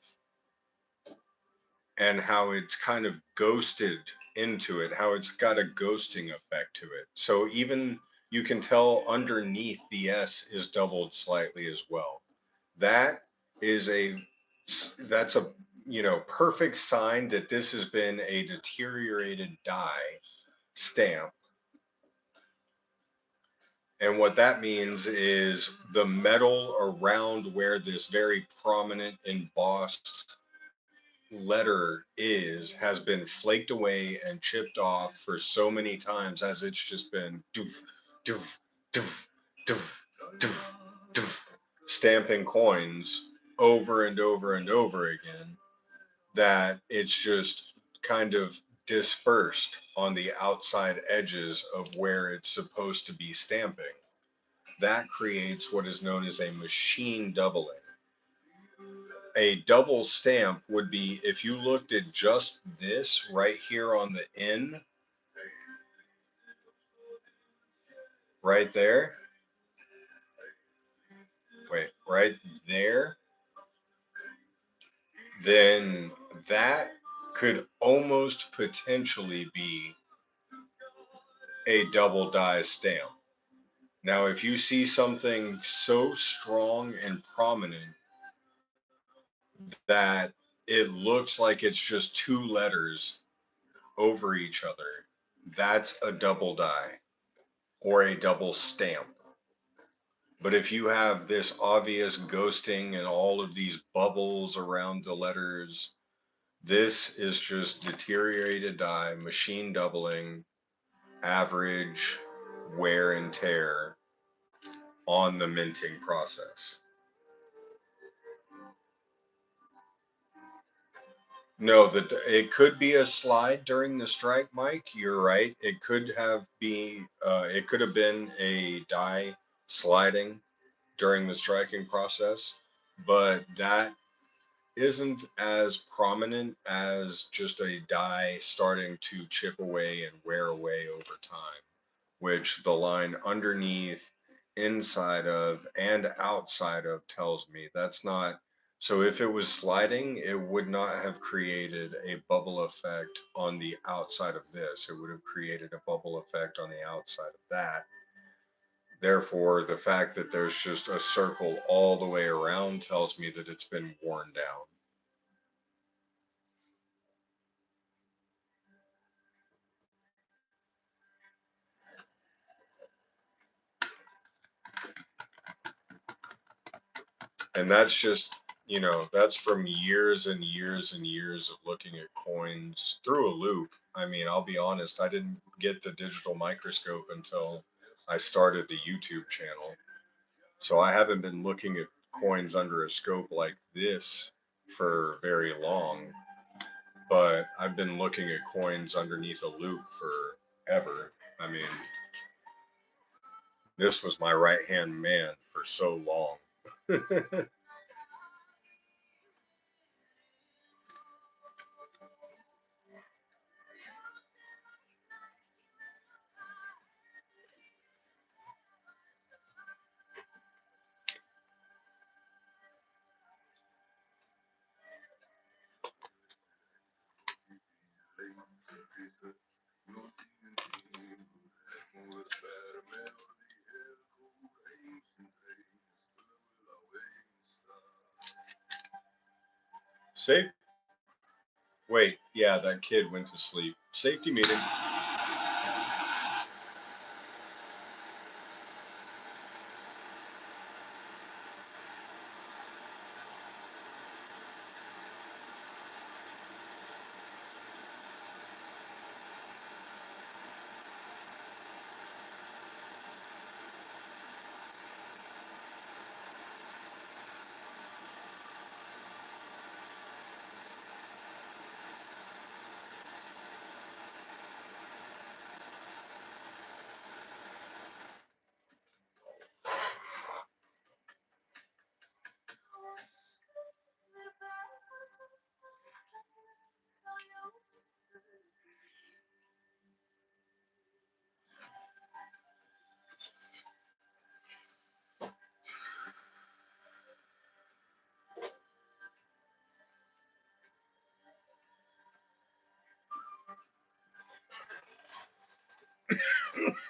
and how it's kind of ghosted into it, how it's got a ghosting effect to it. So even you can tell underneath the S is doubled slightly as well. That is a that's a perfect sign that this has been a deteriorated die stamp. And what that means is the metal around where this very prominent embossed letter is has been flaked away and chipped off for so many times as it's just been doof, doof, doof, doof, doof, doof, stamping coins over and over and over again that it's just kind of dispersed on the outside edges of where it's supposed to be stamping. that creates what is known as a machine doubling. A double stamp would be if you looked at just this right here on the N, right there, wait, right there, then that could almost potentially be a double die stamp. Now, if you see something so strong and prominent that it looks like it's just two letters over each other, that's a double die or a double stamp. But if you have this obvious ghosting and all of these bubbles around the letters, this is just deteriorated die, machine doubling, average wear and tear on the minting process. No, that it could be a slide during the strike, Mike. You're right. It could have been a die sliding during the striking process, but that isn't as prominent as just a die starting to chip away and wear away over time, which the line underneath, inside of, and outside of tells me that's not. So if it was sliding, it would not have created a bubble effect on the outside of this. It would have created a bubble effect on the outside of that. Therefore, the fact that there's just a circle all the way around tells me that it's been worn down. And that's just, that's from years and years and years of looking at coins through a loop. I mean, I'll be honest, I didn't get the digital microscope until I started the YouTube channel. So I haven't been looking at coins under a scope like this for very long, but I've been looking at coins underneath a loop forever. I mean, this was my right hand man for so long. Safe. Wait, yeah, that kid went to sleep. Safety meeting.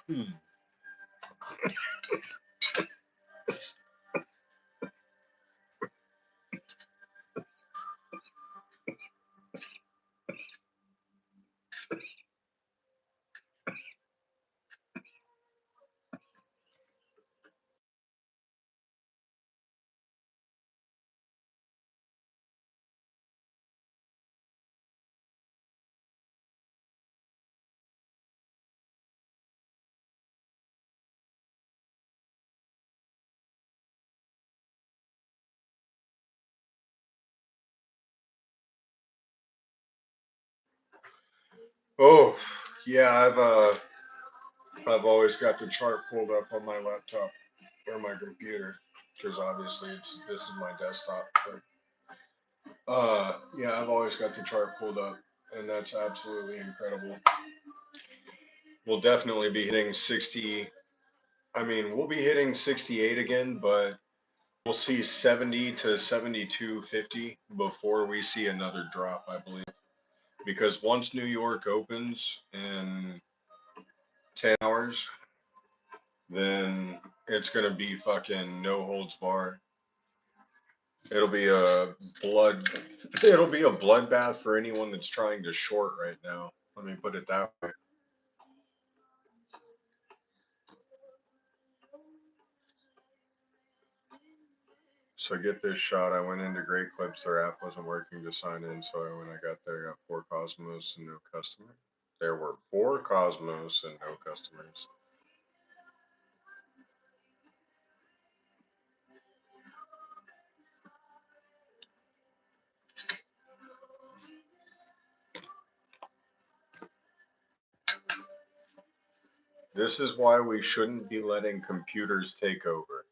Hmm. Oh, yeah, I've always got the chart pulled up on my laptop. or my computer, because obviously this is my desktop. But yeah, I've always got the chart pulled up, and that's absolutely incredible. We'll definitely be hitting 60. I mean, we'll be hitting 68 again, but we'll see 70 to 72.50 before we see another drop, I believe. Because once New York opens in 10 hours, then it's going to be fucking no holds bar. It'll be a blood it'll be a bloodbath for anyone that's trying to short right now. Let me put it that way. So get this shot. I went into Great Clips. Their app wasn't working to sign in. So when I got there, I got 4 Cosmos and no customer. There were 4 Cosmos and no customers. This is why we shouldn't be letting computers take over.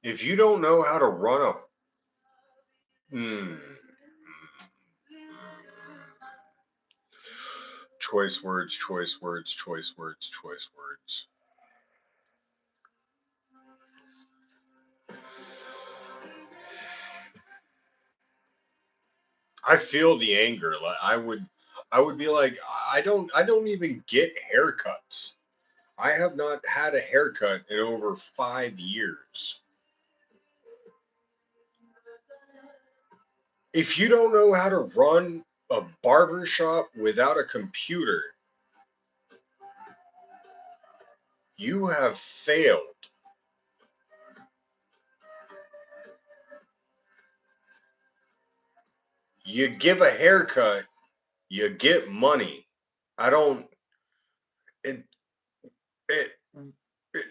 If you don't know how to run a choice words, choice words, choice words, choice words. I feel the anger. Like I would be like, I don't even get haircuts. I have not had a haircut in over 5 years. If you don't know how to run a barber shop without a computer, you have failed. You give a haircut, you get money. I don't. It, it, it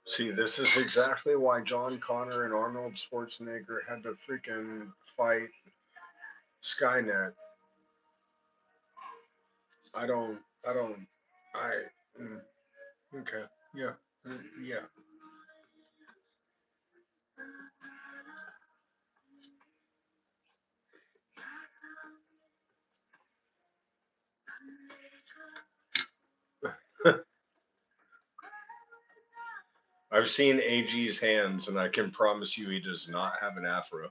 See, this is exactly why John Connor and Arnold Schwarzenegger had to freaking fight Skynet. I don't. I don't. I. Mm, okay. Yeah. Yeah. I've seen AG's hands, and I can promise you he does not have an afro.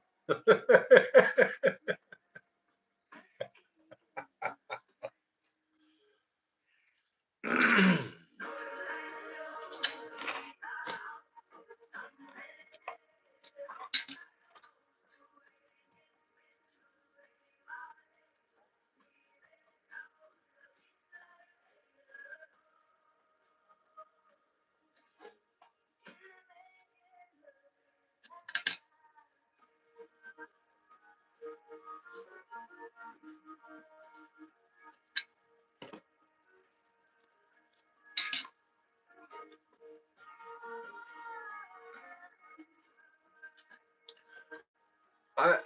I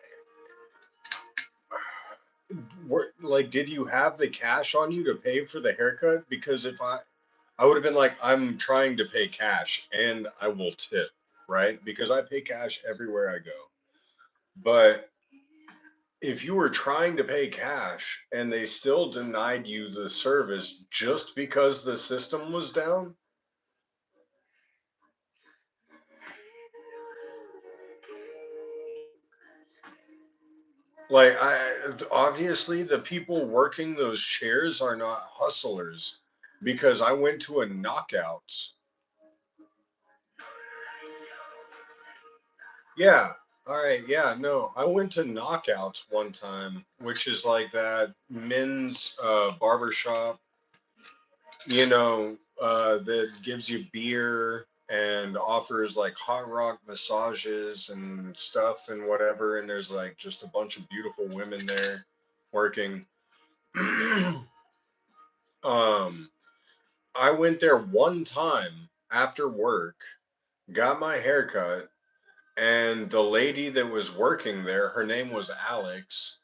like, did you have the cash on you to pay for the haircut? Because if I would have been like, I'm trying to pay cash and I will tip, right? Because I pay cash everywhere I go. But if you were trying to pay cash and they still denied you the service just because the system was down, like obviously the people working those chairs are not hustlers because I went to a knockouts. Yeah, All right, yeah, no, I went to Knockouts one time, which is like that men's barber shop, that gives you beer and offers like hot rock massages and stuff and whatever. And there's like just a bunch of beautiful women there working. um, I went there one time after work, got my hair cut, and the lady that was working there, her name was Alex,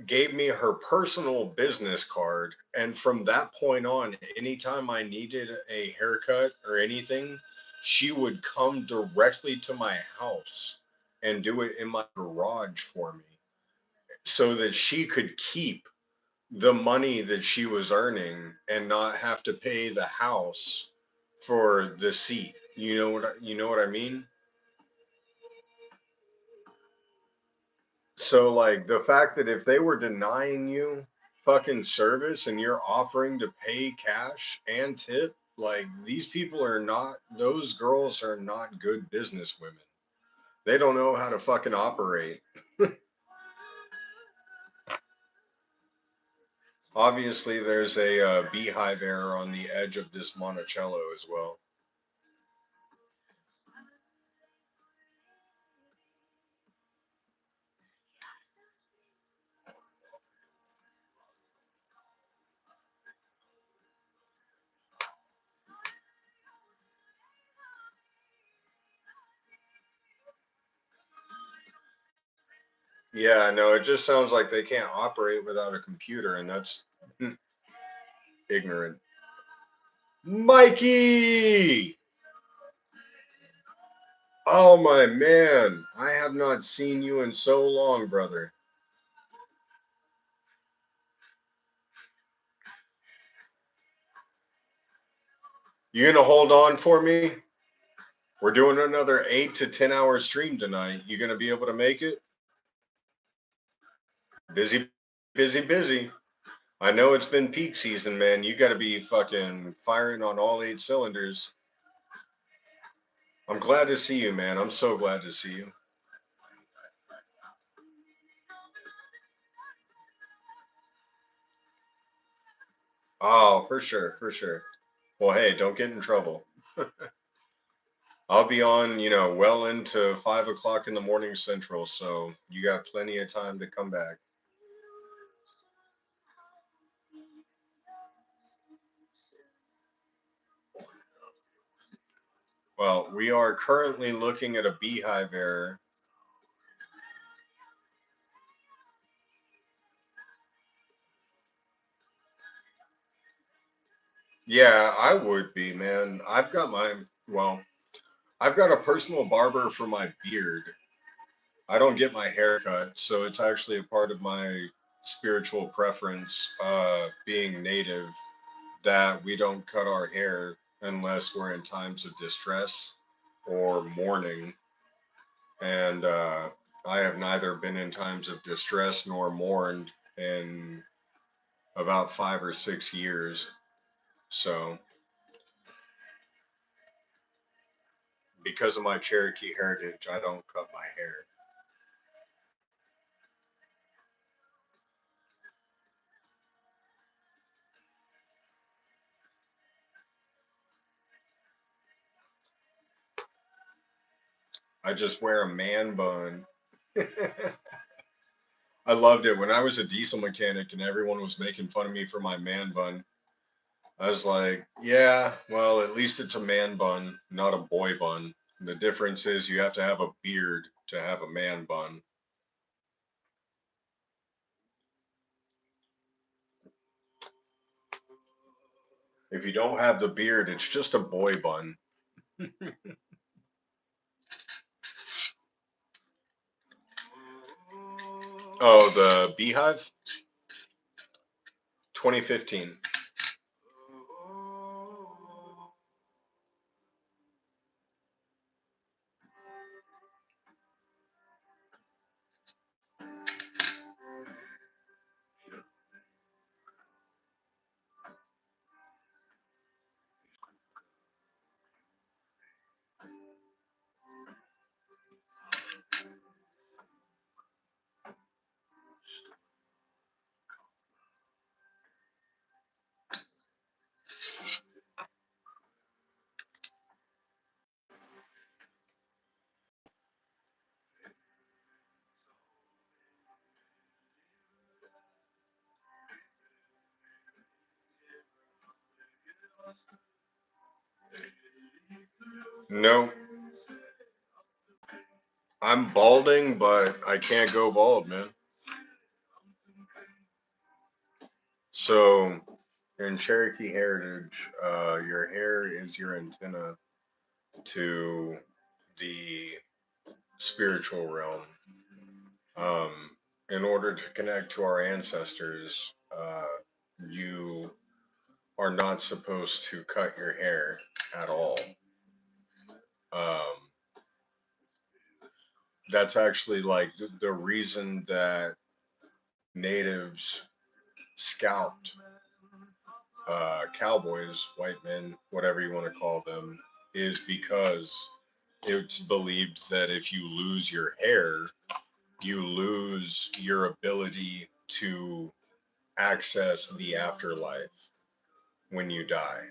gave me her personal business card. And from that point on, anytime I needed a haircut or anything, she would come directly to my house and do it in my garage for me so that she could keep the money that she was earning and not have to pay the house for the seat. You know what I mean? So like the fact that if they were denying you fucking service and you're offering to pay cash and tip, like these people are not, those girls are not good business women. They don't know how to fucking operate. Obviously, there's a beehive error on the edge of this Monticello as well. Yeah, no, it just sounds like they can't operate without a computer, and that's ignorant. Mikey! Oh my man, I have not seen you in so long, brother. You gonna hold on for me? We're doing another 8 to 10 hour stream tonight. You gonna be able to make it? Busy, busy, busy. I know it's been peak season, man. You gotta be fucking firing on all 8 cylinders. I'm glad to see you, man. I'm so glad to see you. Oh, for sure, for sure. Well, hey, don't get in trouble. I'll be on, well into 5 o'clock in the morning central, so you got plenty of time to come back. Well, we are currently looking at a beehive error. Yeah, I would be, man. I've got a personal barber for my beard. I don't get my hair cut, so it's actually a part of my spiritual preference, being native, that we don't cut our hair unless we're in times of distress or mourning. And I have neither been in times of distress nor mourned in about 5 or 6 years. So, because of my Cherokee heritage, I don't cut my hair. I just wear a man bun. I loved it when I was a diesel mechanic and everyone was making fun of me for my man bun. I was like, yeah, well, at least it's a man bun, not a boy bun. The difference is you have to have a beard to have a man bun. If you don't have the beard, it's just a boy bun. Oh, the Beehive? 2015. No, I'm balding, but I can't go bald, man. So, in Cherokee heritage, your hair is your antenna to the spiritual realm. In order to connect to our ancestors, you are not supposed to cut your hair at all. Um, that's actually like the reason that natives scalped cowboys, white men, whatever you want to call them, is because it's believed that if you lose your hair, you lose your ability to access the afterlife when you die.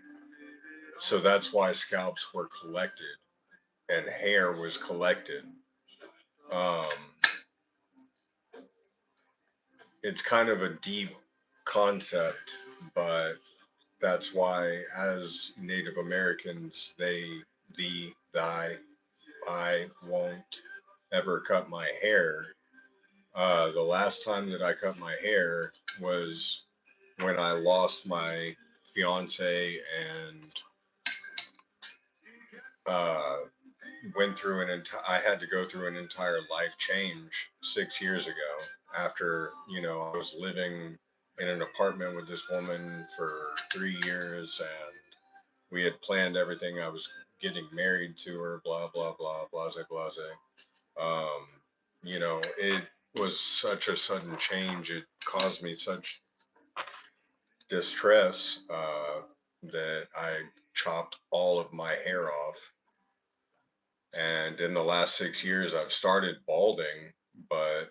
So that's why scalps were collected and hair was collected. Um, it's kind of a deep concept, but that's why, as Native Americans, I won't ever cut my hair. The last time that I cut my hair was when I lost my fiance and uh, went through I had to go through an entire life change 6 years ago after, I was living in an apartment with this woman for 3 years and we had planned everything. I was getting married to her, blah, blah, blah, blase, blase. Um, it was such a sudden change. It caused me such distress that I chopped all of my hair off. And in the last 6 years, I've started balding, but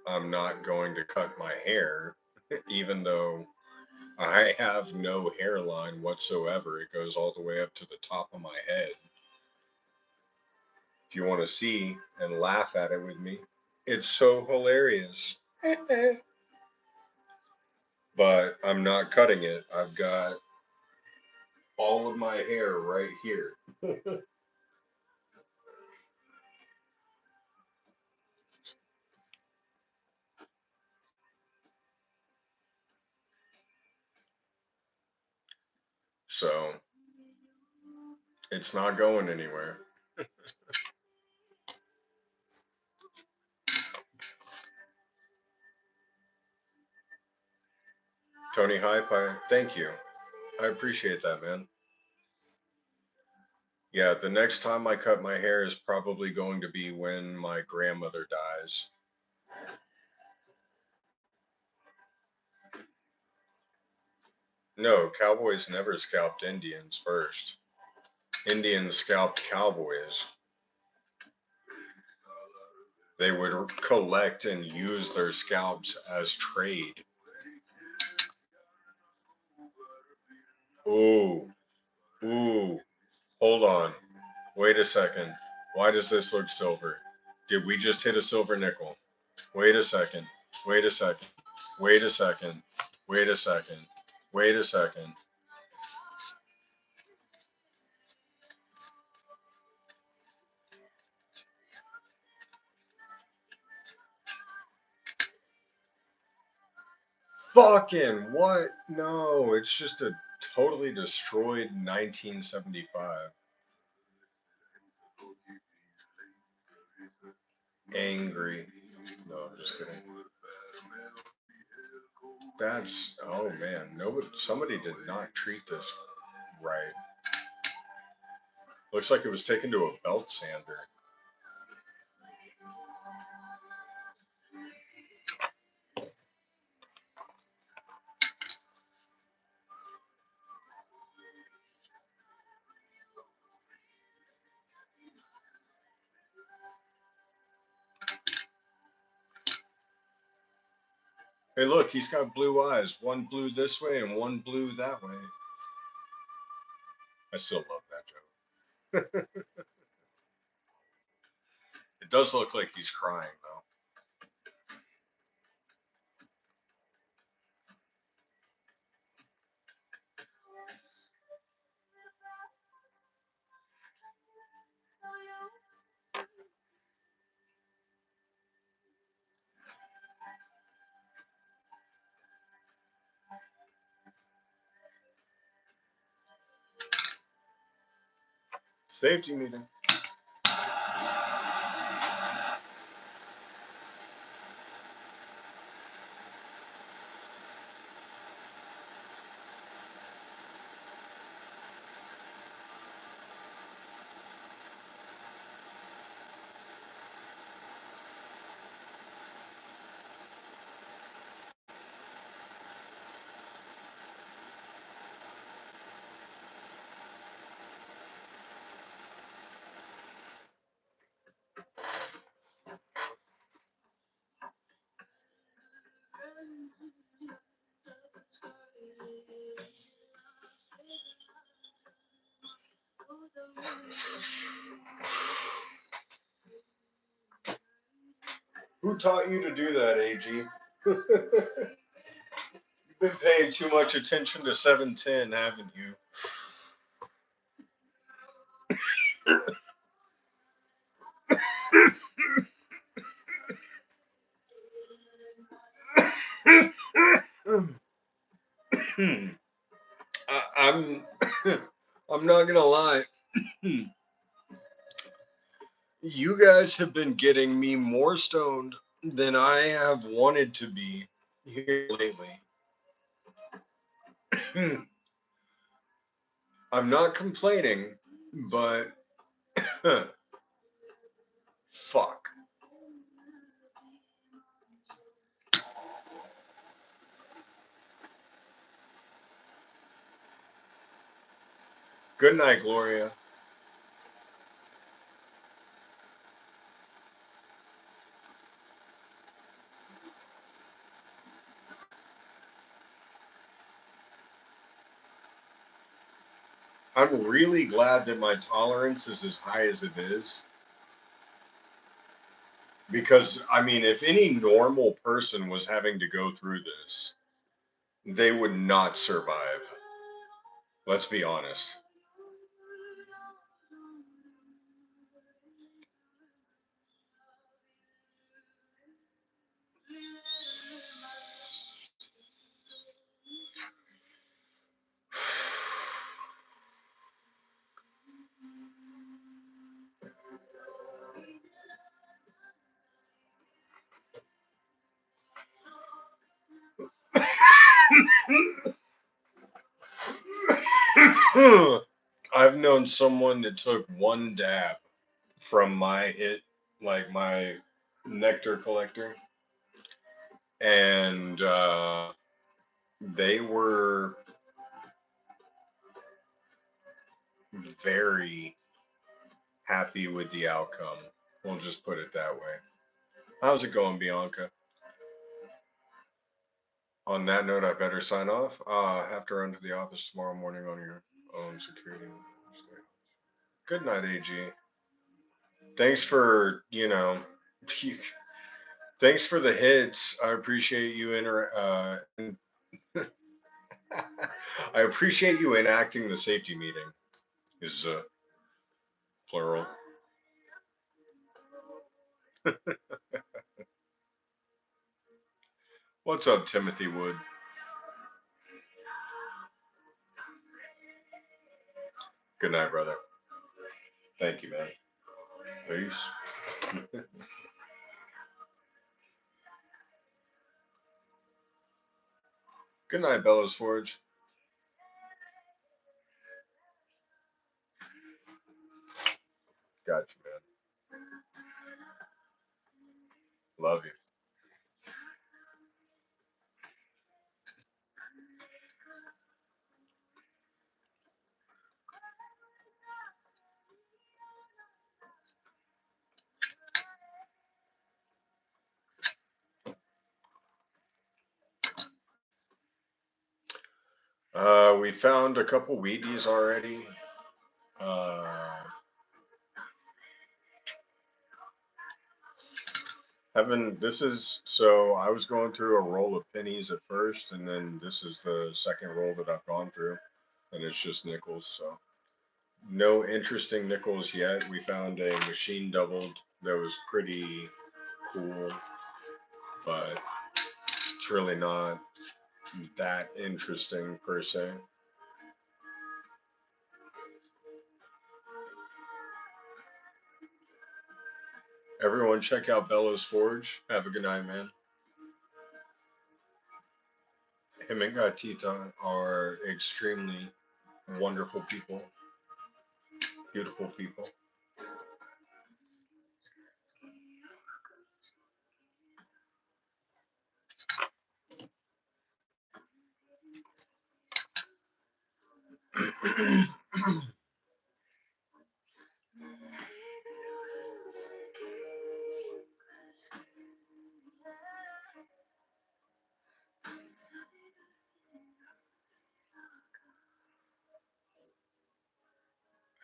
I'm not going to cut my hair, even though I have no hairline whatsoever. It goes all the way up to the top of my head. If you want to see and laugh at it with me, it's so hilarious. But I'm not cutting it. I've got all of my hair right here. So it's not going anywhere. Tony Hype, thank you. I appreciate that, man. Yeah, the next time I cut my hair is probably going to be when my grandmother dies. No, cowboys never scalped Indians first. Indians scalped cowboys. They would collect and use their scalps as trade. Ooh, ooh, hold on. Wait a second. Why does this look silver? Did we just hit a silver nickel? Wait a second. Wait a second. Wait a second. Wait a second. Wait a second. Fucking what? No, it's just a totally destroyed 1975. Angry. No, I'm just kidding. That's, oh man, nobody, somebody did not treat this right. Looks like it was taken to a belt sander. Hey, look, he's got blue eyes. One blue this way and one blue that way. I still love that joke. It does look like he's crying, though. Safety meeting. Who taught you to do that, AG? You've been paying too much attention to 710, haven't you? I'm I'm not gonna lie. You guys have been getting me more stoned than I have wanted to be here lately. I'm not complaining, but fuck. Good night, Gloria. I'm really glad that my tolerance is as high as it is. Because, I mean, if any normal person was having to go through this, they would not survive. Let's be honest. I've known someone that took one dab from my hit, like my nectar collector, and they were very happy with the outcome. We'll just put it that way. How's it going, Bianca? On that note, I better sign off. I have to run to the office tomorrow morning on your own security. Good night, AG. Thanks for, thanks for the hits. I appreciate you I appreciate you enacting the safety meeting. Is plural. What's up, Timothy Wood? Good night, brother. Thank you, man. Peace. Good night, Bellows Forge. Got you, man. Love you. We found a couple Wheaties already. Evan, this is so I was going through a roll of pennies at first, and then this is the second roll that I've gone through, and it's just nickels. So no interesting nickels yet. We found a machine doubled that was pretty cool, but it's really not that interesting per se. Everyone, check out Bellows Forge. Have a good night, man. Him and Gatita are extremely wonderful people, beautiful people.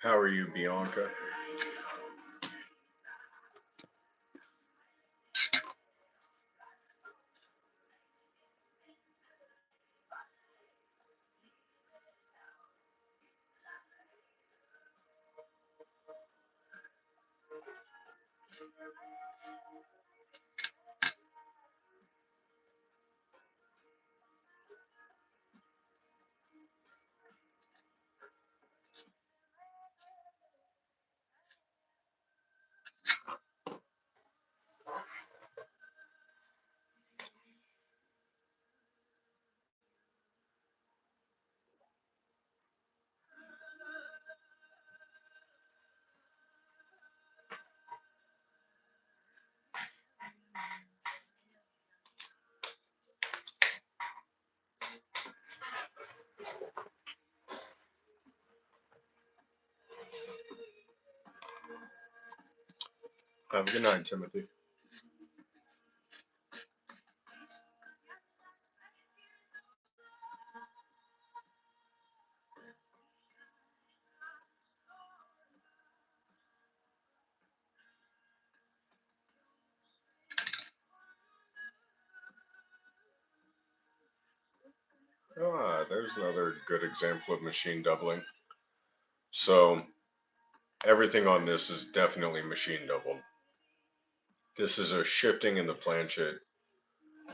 How are you, Bianca? Have a good night, Timothy. Ah, there's another good example of machine doubling. So everything on this is definitely machine doubled. This is a shifting in the planchet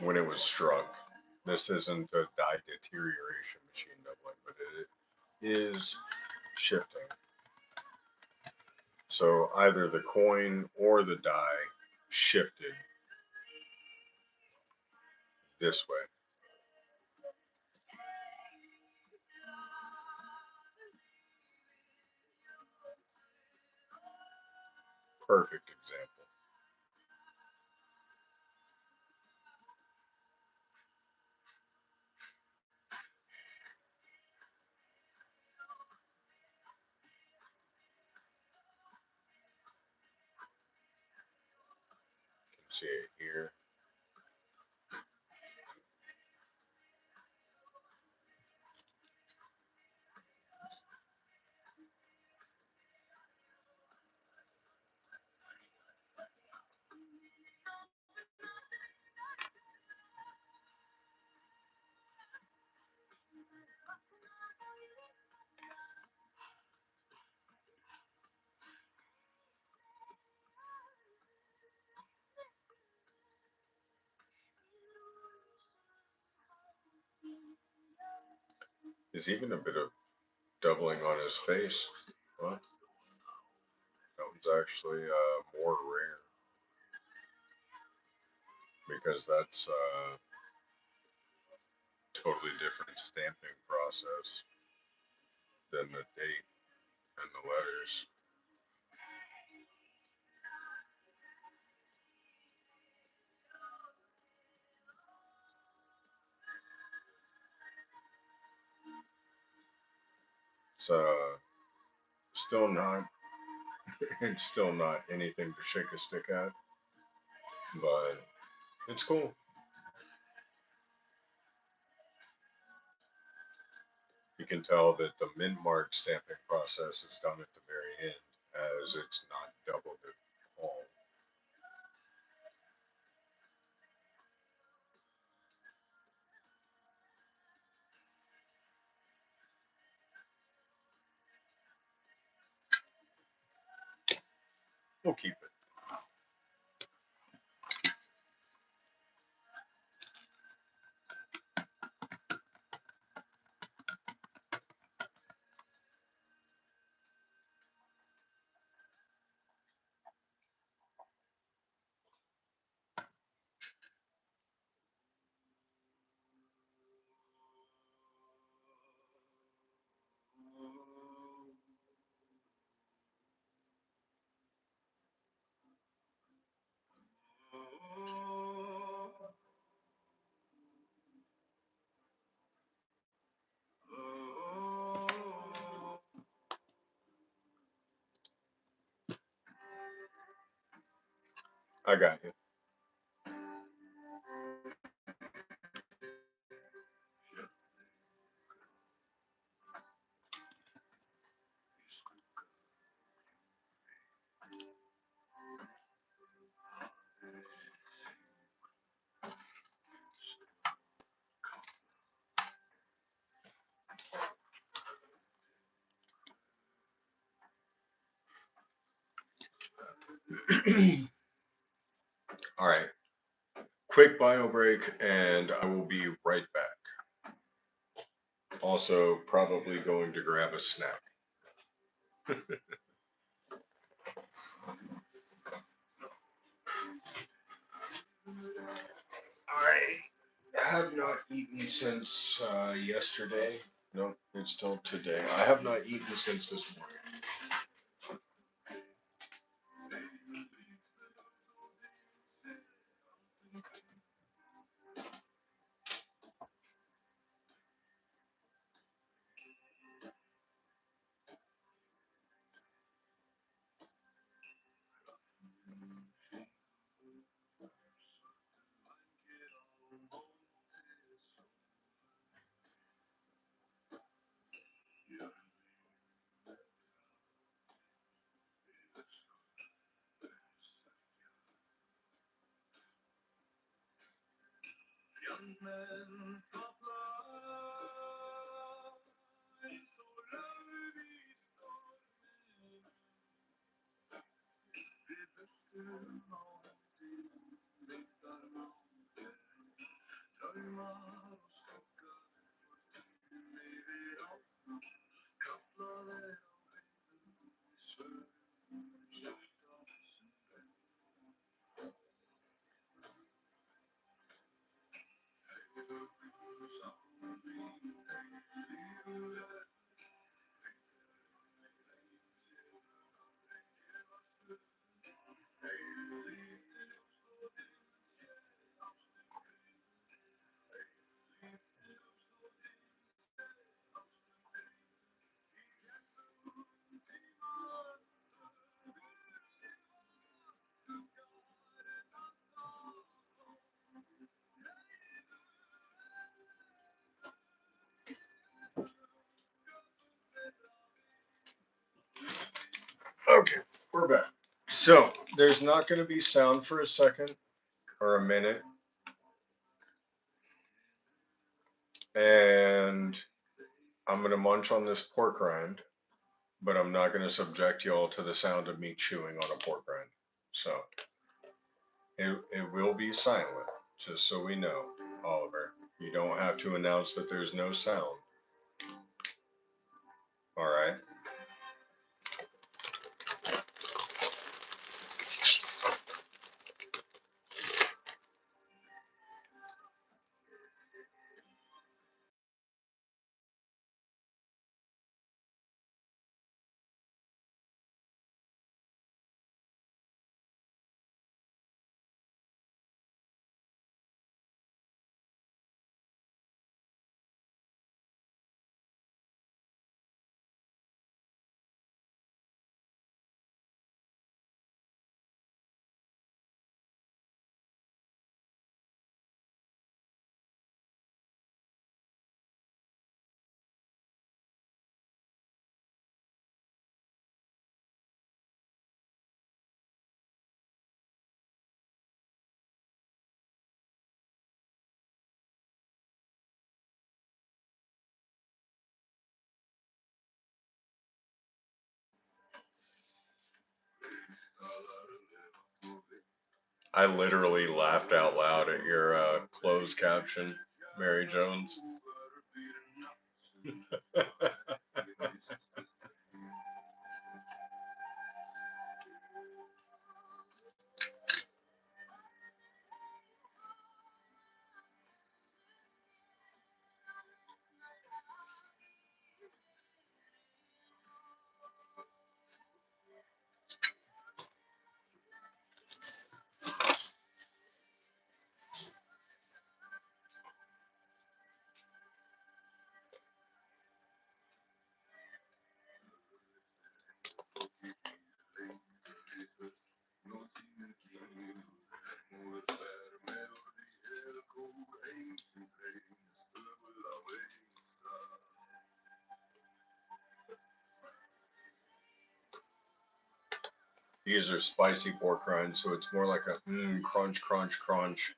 when it was struck. This isn't a die deterioration machine doubling, but it is shifting. So either the coin or the die shifted this way. Perfect example. You can see it here. There's even a bit of doubling on his face. Well, that one's actually more rare because that's a totally different stamping process than the date and the letters. It's still not it's still not anything to shake a stick at, but it's cool. You can tell that the mint mark stamping process is done at the very end, as it's not doubled at all. We'll keep it. I got you. All right. Quick bio break, and I will be right back. Also, probably going to grab a snack. I have not eaten since yesterday. No, it's still today. I have not eaten since this morning. Okay, we're back. So, there's not going to be sound for a second or a minute. And I'm going to munch on this pork rind, but I'm not going to subject you all to the sound of me chewing on a pork rind. So, it will be silent, just so we know, Oliver. You don't have to announce that there's no sound. All right. I literally laughed out loud at your closed caption, Mary Jones. These are spicy pork rinds, so it's more like a crunch, crunch, crunch.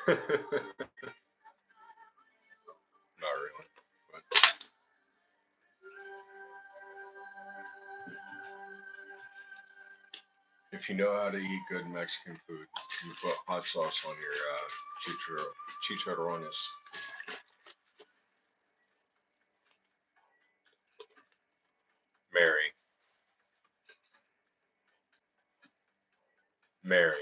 Not really, but if you know how to eat good Mexican food, you put hot sauce on your chicharrones. Mary, Mary.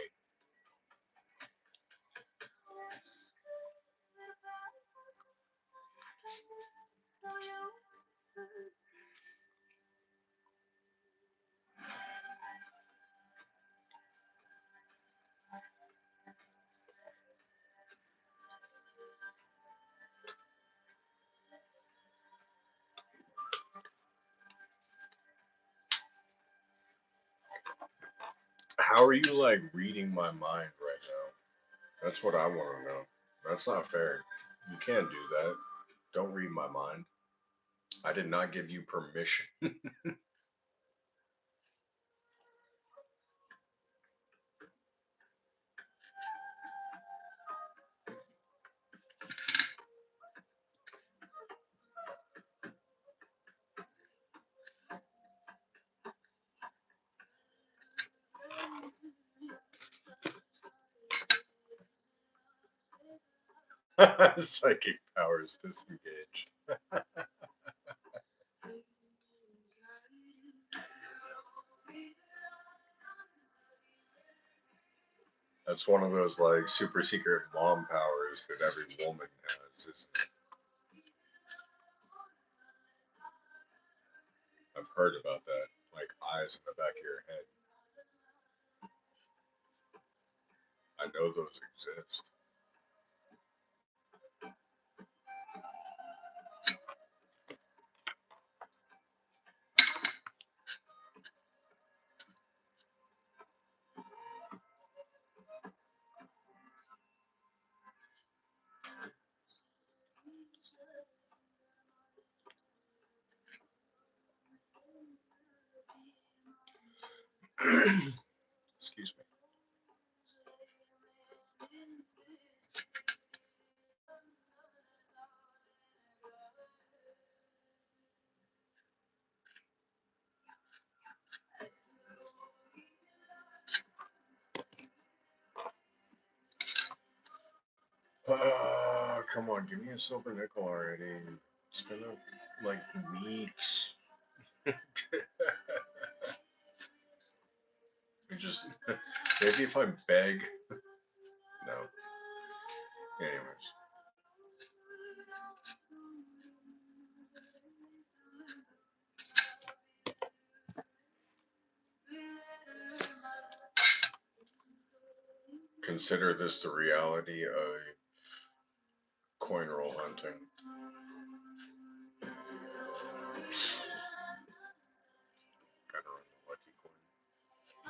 How are you like reading my mind right now? That's what I want to know. That's not fair. You can't do that. Don't read my mind. I did not give you permission. Psychic powers disengaged. That's one of those like super secret mom powers that every woman has, isn't it? I've heard about that. Like eyes in the back of your head. I know those exist. Excuse me. Come on, give me a silver nickel already. It's been like weeks. You just maybe if I beg. No. Anyways, consider this the reality of coin roll hunting. Gotta run the lucky coin.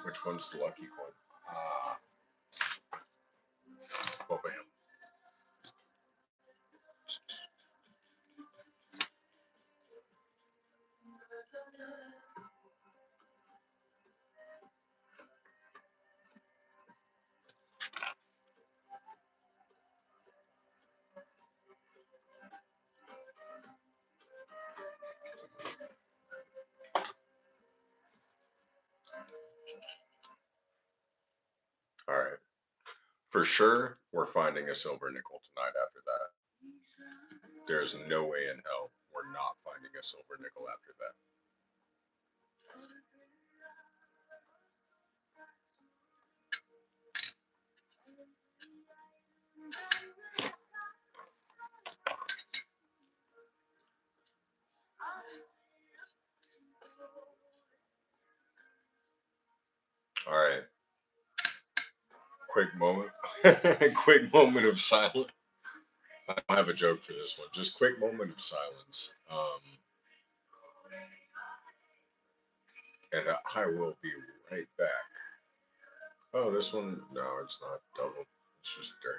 Which one's the lucky coin? Ah, oh bam. All right. For sure, we're finding a silver nickel tonight after that. There's no way in hell we're not finding a silver nickel after that. All right. Quick moment. Quick moment of silence. I don't have a joke for this one. Just quick moment of silence. And I will be right back. Oh, this one, no, it's not double. It's just dirty.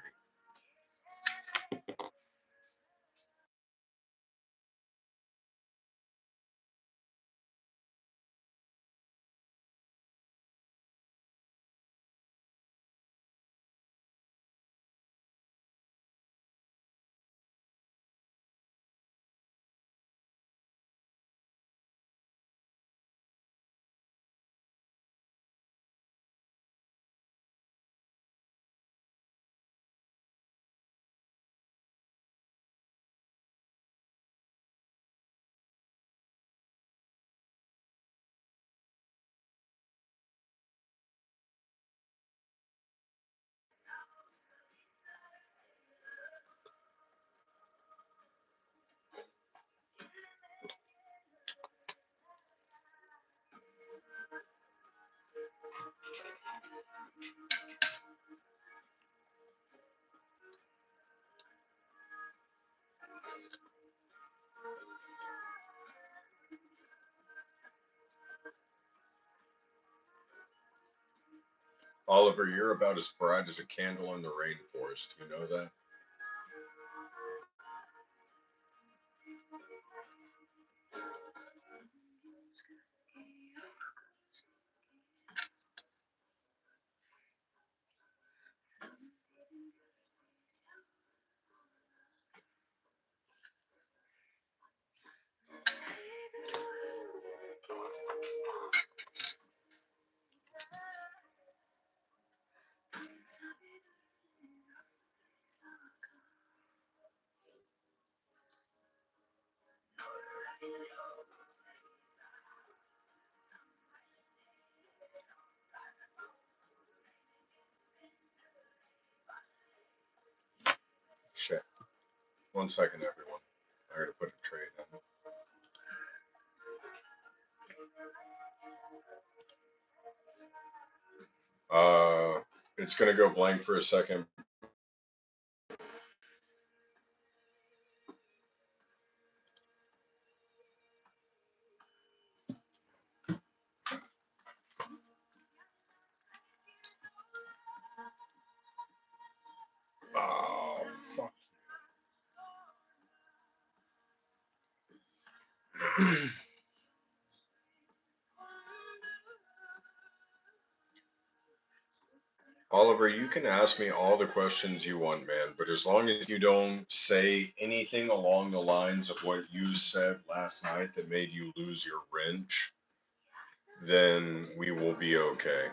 Oliver, you're about as bright as a candle in the rainforest. You know that? Shit. 1 second, everyone. I gotta put a trade in. It's gonna go blank for a second. Oh, fuck. Oliver, you can ask me all the questions you want, man, but as long as you don't say anything along the lines of what you said last night that made you lose your wrench, then we will be okay.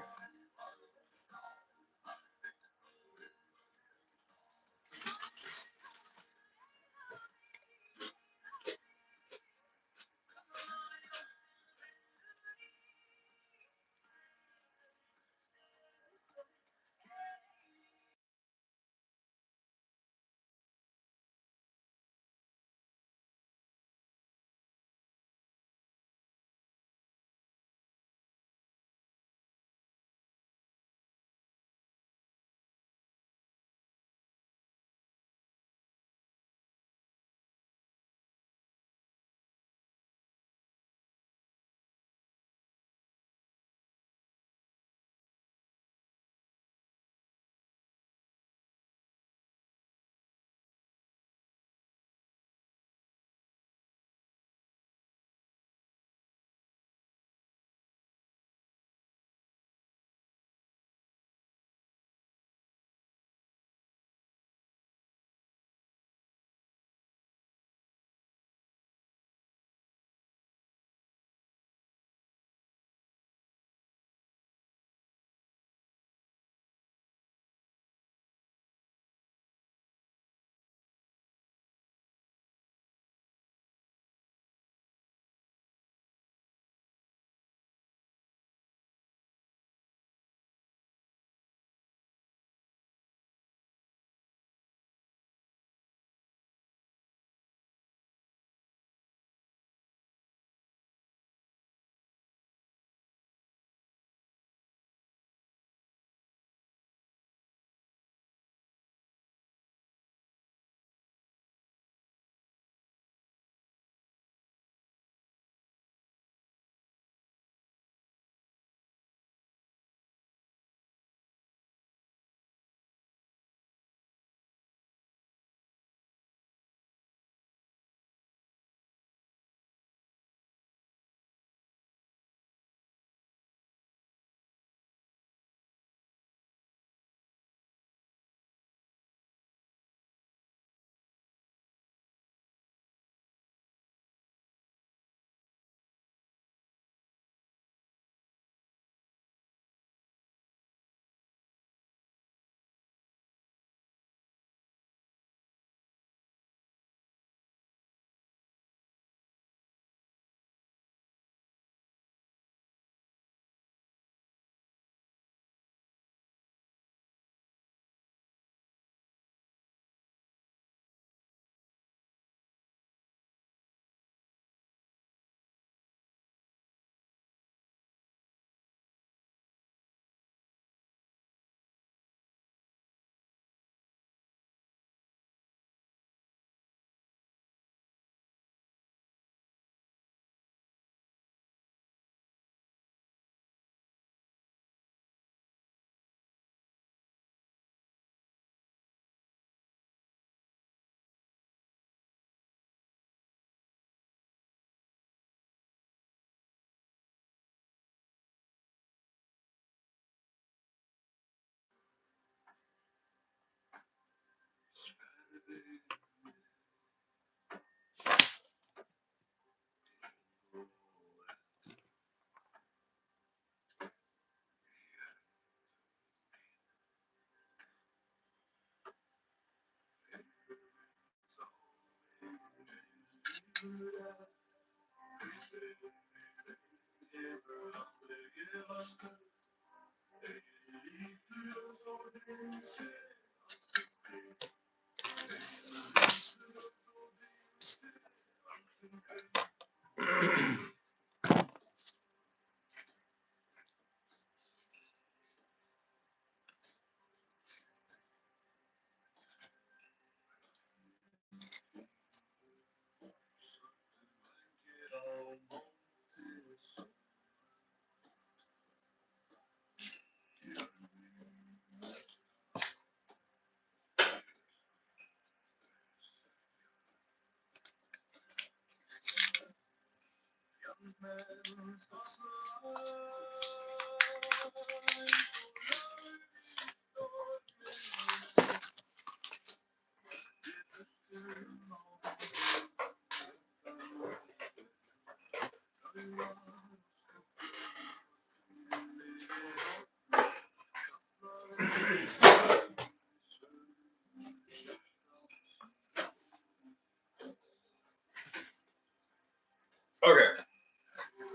Okay,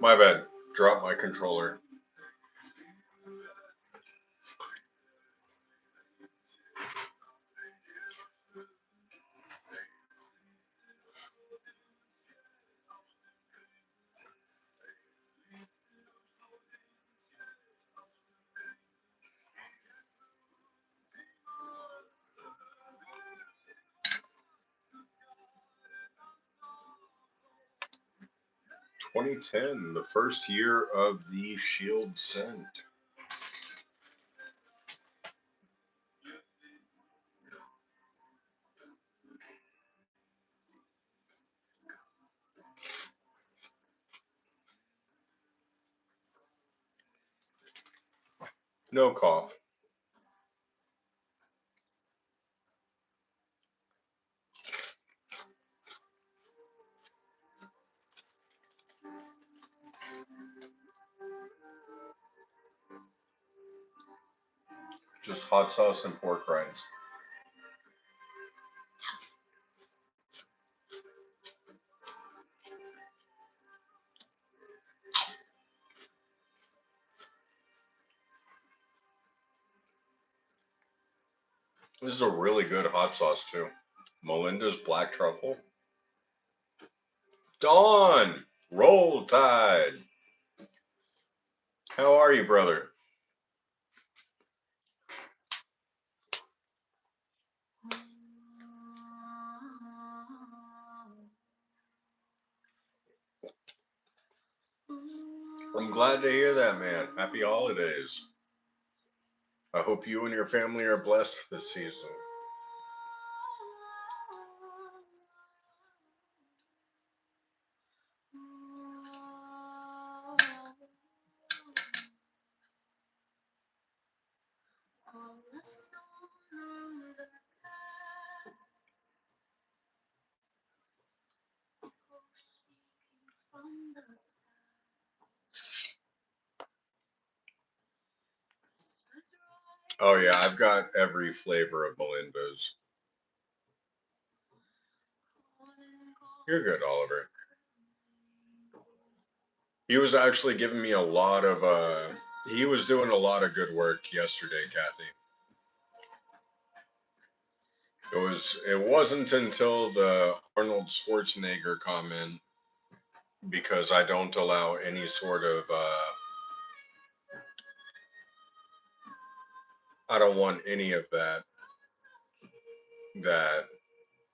my bad. Drop my controller. "2010, the first year of the Shield scent." No cough. Just hot sauce and pork rinds. This is a really good hot sauce too. Melinda's Black Truffle. Dawn! Roll Tide! How are you, brother? I'm glad to hear that, man. Happy holidays. I hope you and your family are blessed this season. Oh, yeah, I've got every flavor of Melinda's. You're good, Oliver. He was actually giving me a lot of, he was doing a lot of good work yesterday, Kathy. It wasn't until the Arnold Schwarzenegger comment, because I don't allow any sort of, I don't want any of that, that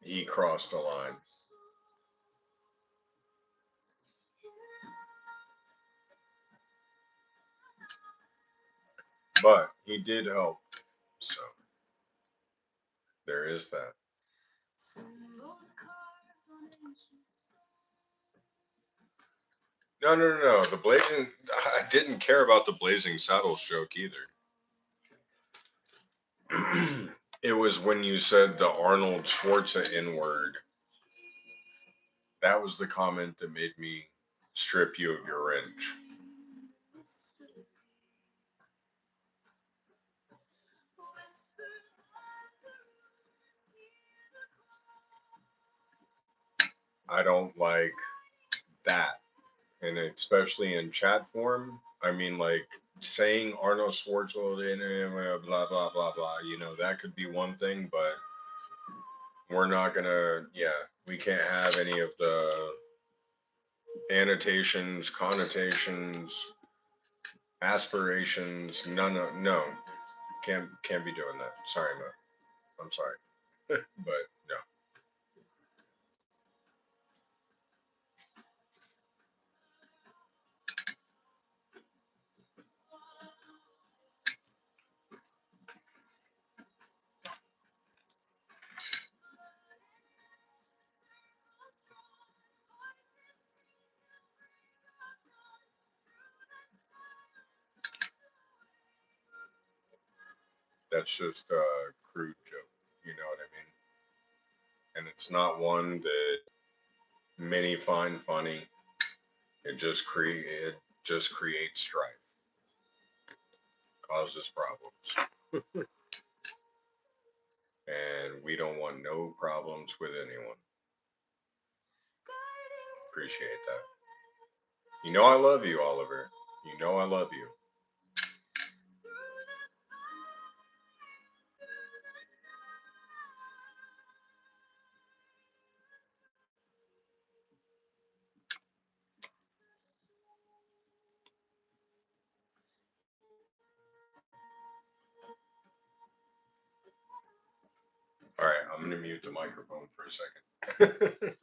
he crossed the line. But he did help, so there is that. No, no, no, no. The blazing. I didn't care about the Blazing Saddles joke either. It was when you said the Arnold Schwarzenegger N word. That was the comment that made me strip you of your wrench. I don't like that, and especially in chat form. I mean, like saying Arnold Schwarzenegger, blah blah blah blah. You know, that could be one thing, but we're not gonna. Yeah, we can't have any of the annotations, connotations, aspirations. None of no. Can't be doing that. Sorry, Mo. I'm sorry, but no. That's just a crude joke. You know what I mean? And it's not one that many find funny. It just creates strife, causes problems, and we don't want no problems with anyone. Appreciate that. You know I love you, Oliver. You know I love you. All right, I'm gonna mute the microphone for a second.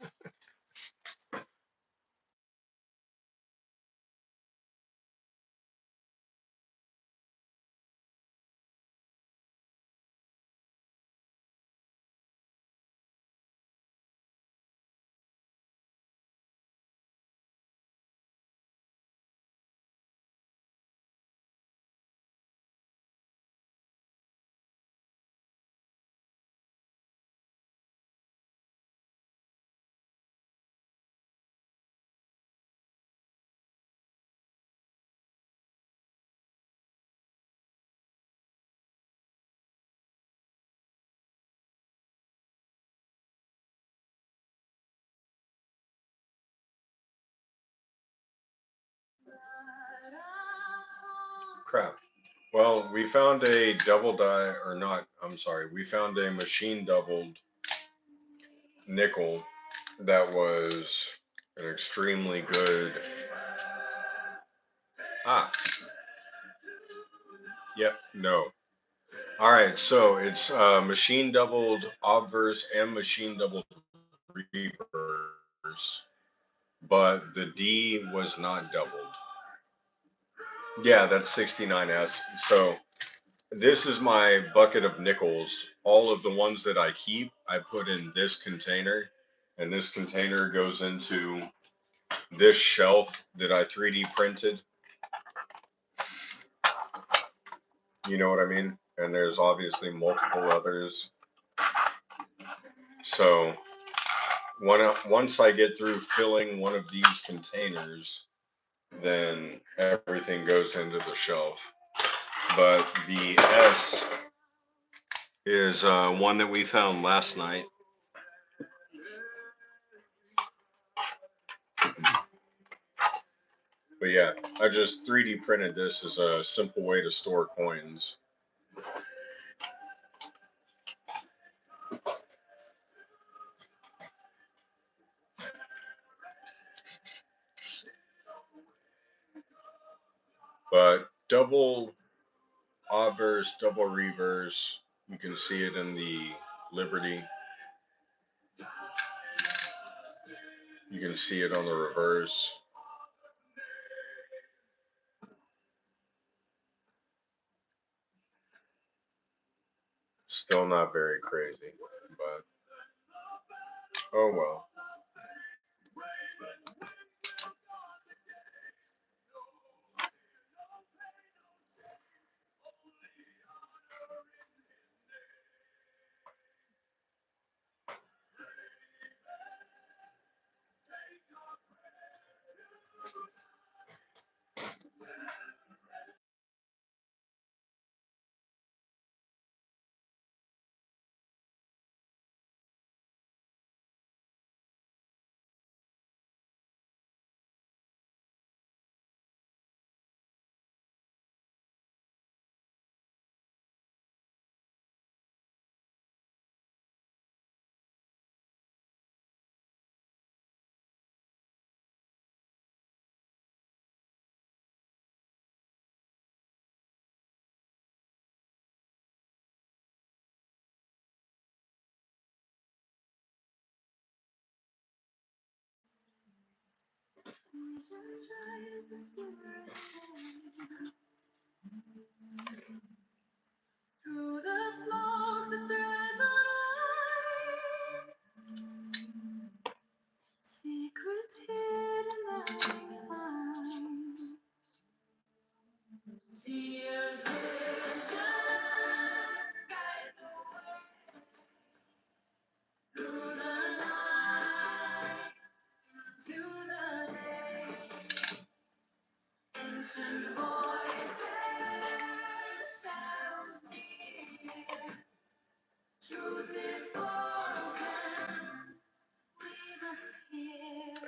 Crap. Well, we found a double die, or not, I'm sorry, we found a machine doubled nickel that was an extremely good. Ah, yep, no. All right, so it's machine doubled obverse and machine doubled reverse, but the D was not doubled. Yeah, that's 69S. So this is my bucket of nickels. All of the ones that I keep, I put in this container, and this container goes into this shelf that I 3D printed. You know what I mean? And there's obviously multiple others. So once I get through filling one of these containers, then everything goes into the shelf. But the S is one that we found last night. But yeah, I just 3D printed this as a simple way to store coins. But double obverse, double reverse, you can see it in the Liberty. You can see it on the reverse. Still not very crazy, but oh well.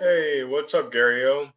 Hey, what's up, Gary-O?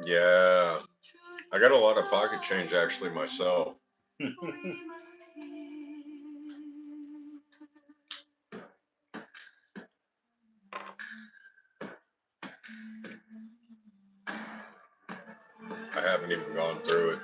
Yeah, I got a lot of pocket change actually myself. I haven't even gone through it.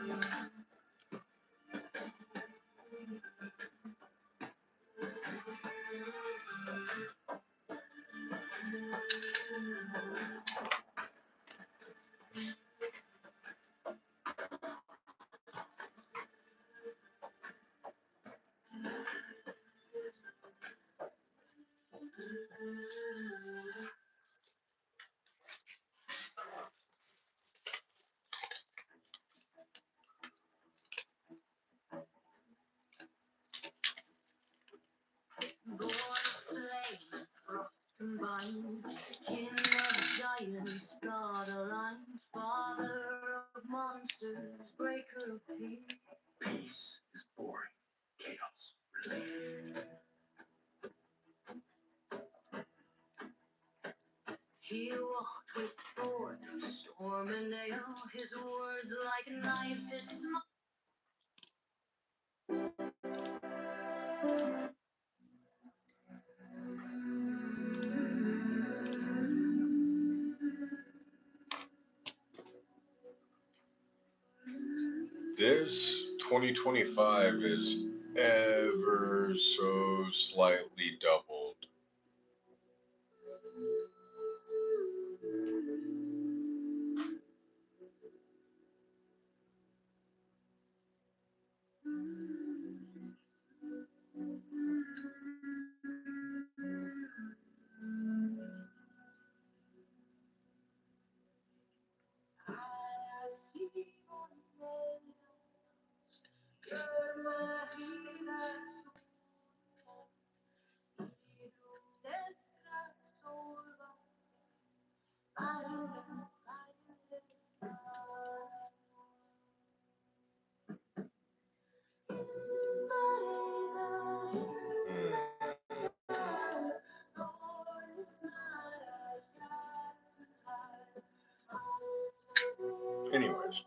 This 2025 is ever so slightly doubled. Anyways,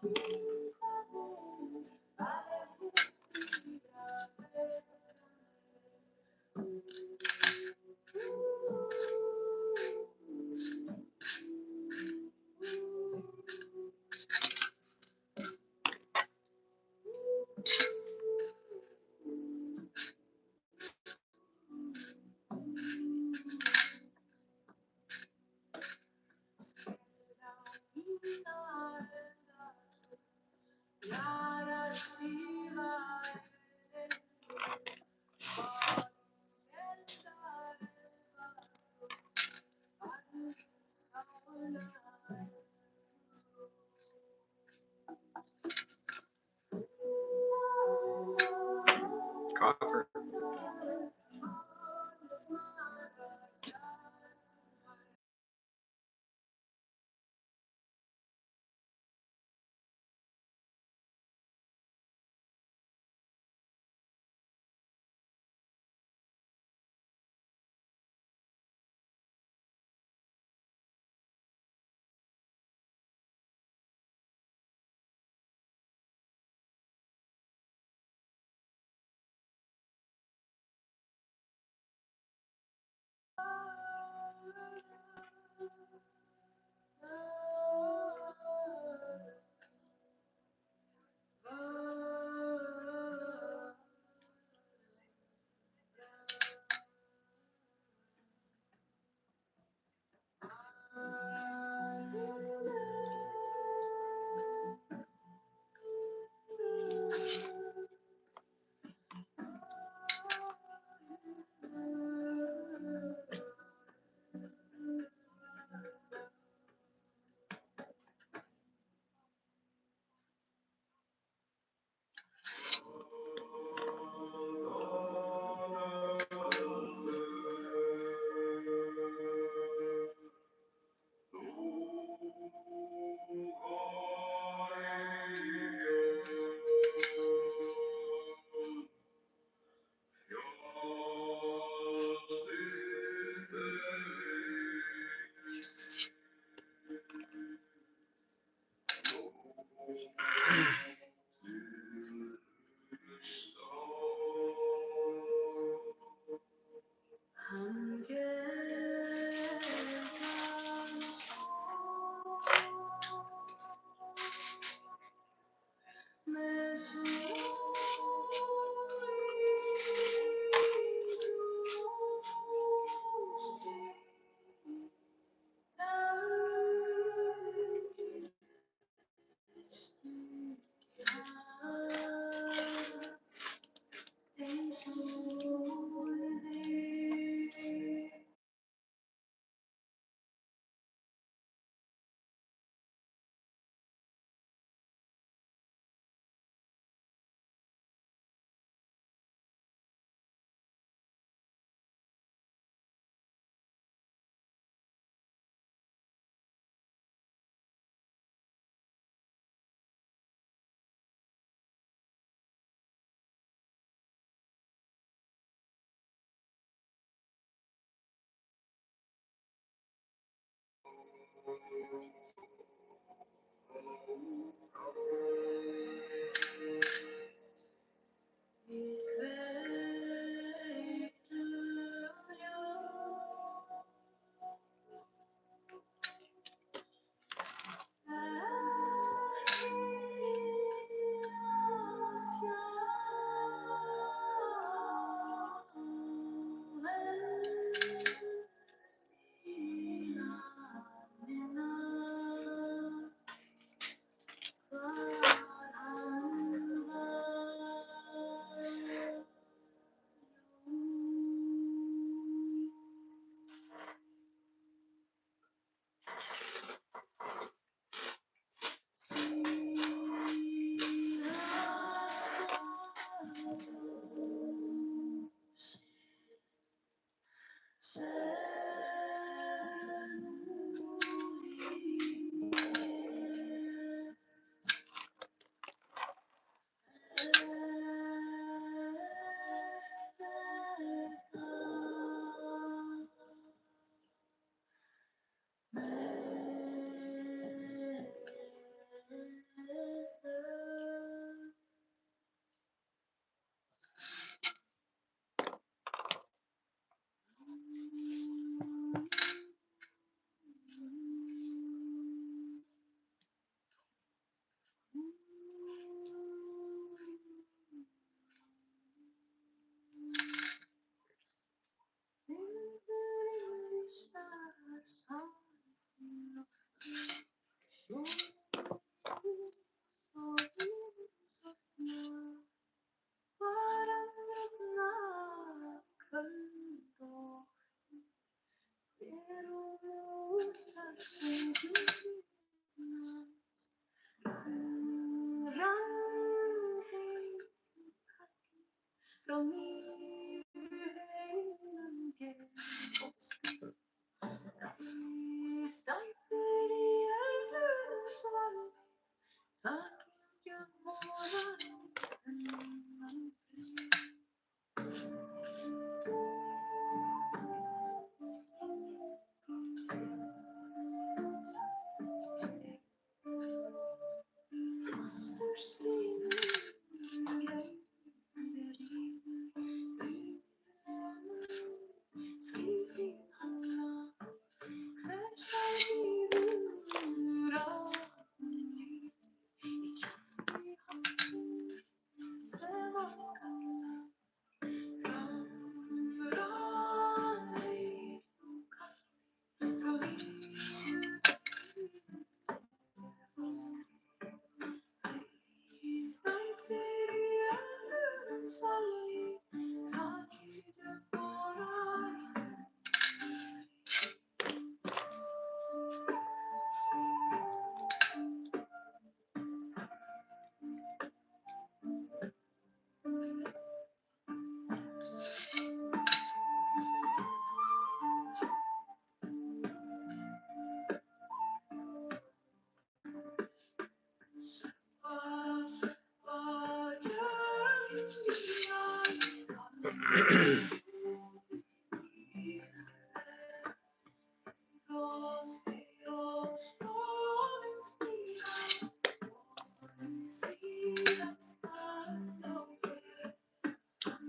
effort.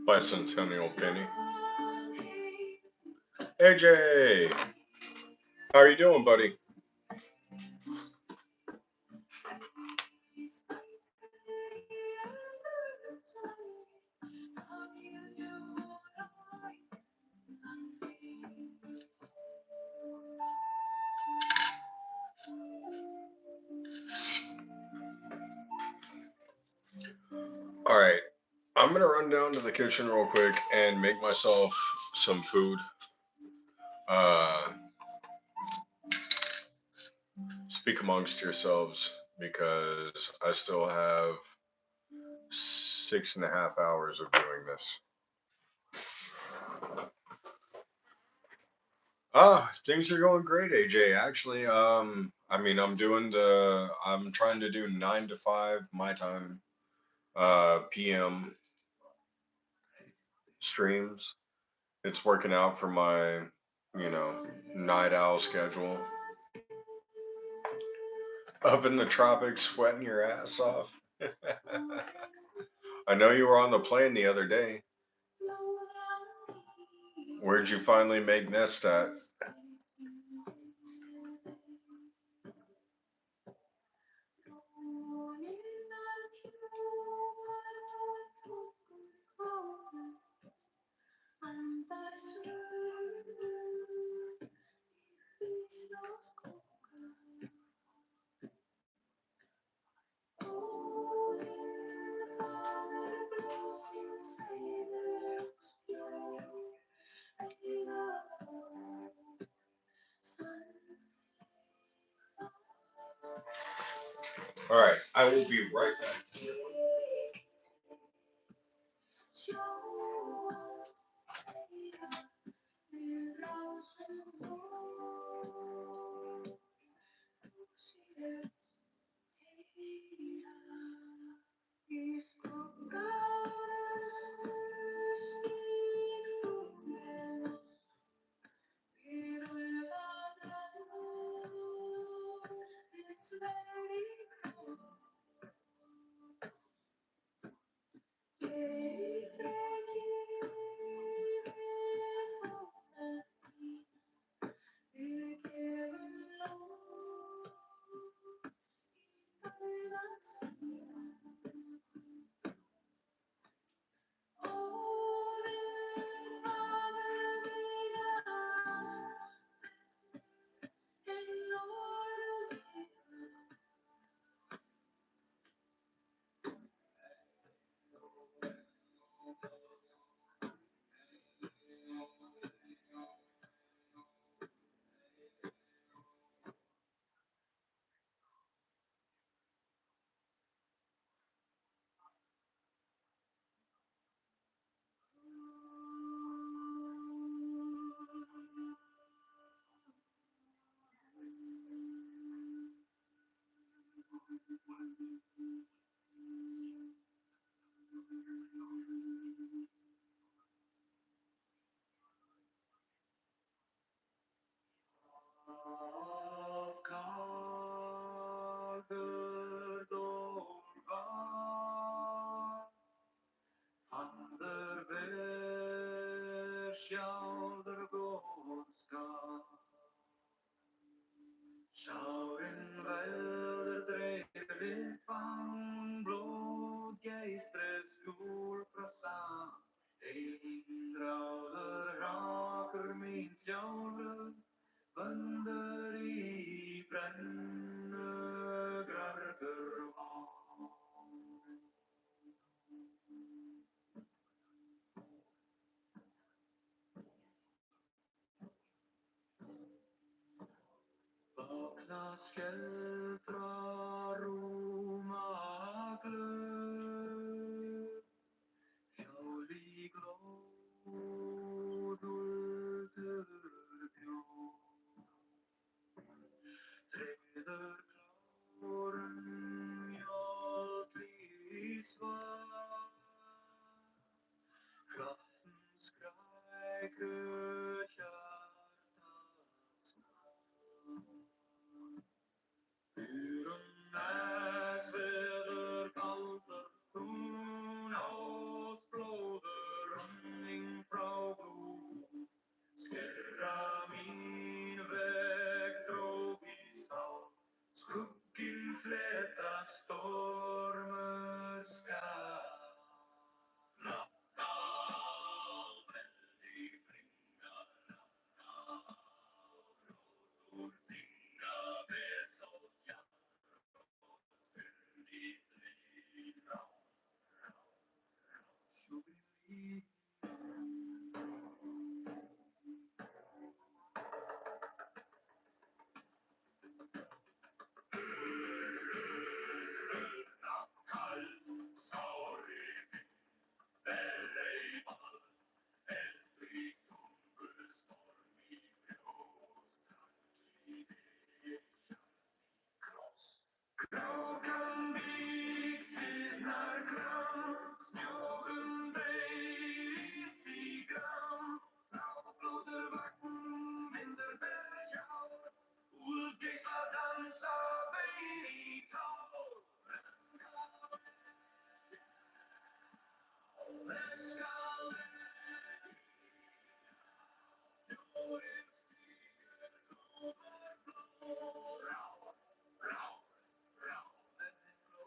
Bicentennial Penny. AJ, how are you doing, buddy? All right, I'm gonna run down to the kitchen real quick and make myself some food. Uh, Speak amongst yourselves because I still have 6.5 hours of doing this. Things are going great, AJ. Actually, I'm trying to do 9 to 5 my time, PM streams. It's working out for my, night owl schedule. Up in the tropics, sweating your ass off. I know you were on the plane the other day. Where'd you finally make nest at? All right, I will be right back. Sjárin verður dreifið fang, blóð geistrið skjúl frá sam. Einráður hrakur mín sjálfur, vöndur í brennu grörgur á. Vakna skeldrar rúma glöð, fjáli glóðuldur bjóð. Treður klárun játri svar, kraften skrækur hjartans nað. Urunnæs veður kaldur þún, ásblóður running frá blóð. Skerra mín veg dróg í sál, skugginn fleta stormur skall. Rafna veldi bringa, rafna áróður þinga, ber sótja fyrir rá, sjúbili. Krókan bík sviðnar kram, snjókum dreir í sígram. Þráblóður vagn, vindur ber hjár, úlgeislar dansa bein í tár. Skal fjórir stígur lofar bló, rá, rá, rá, þessi bló.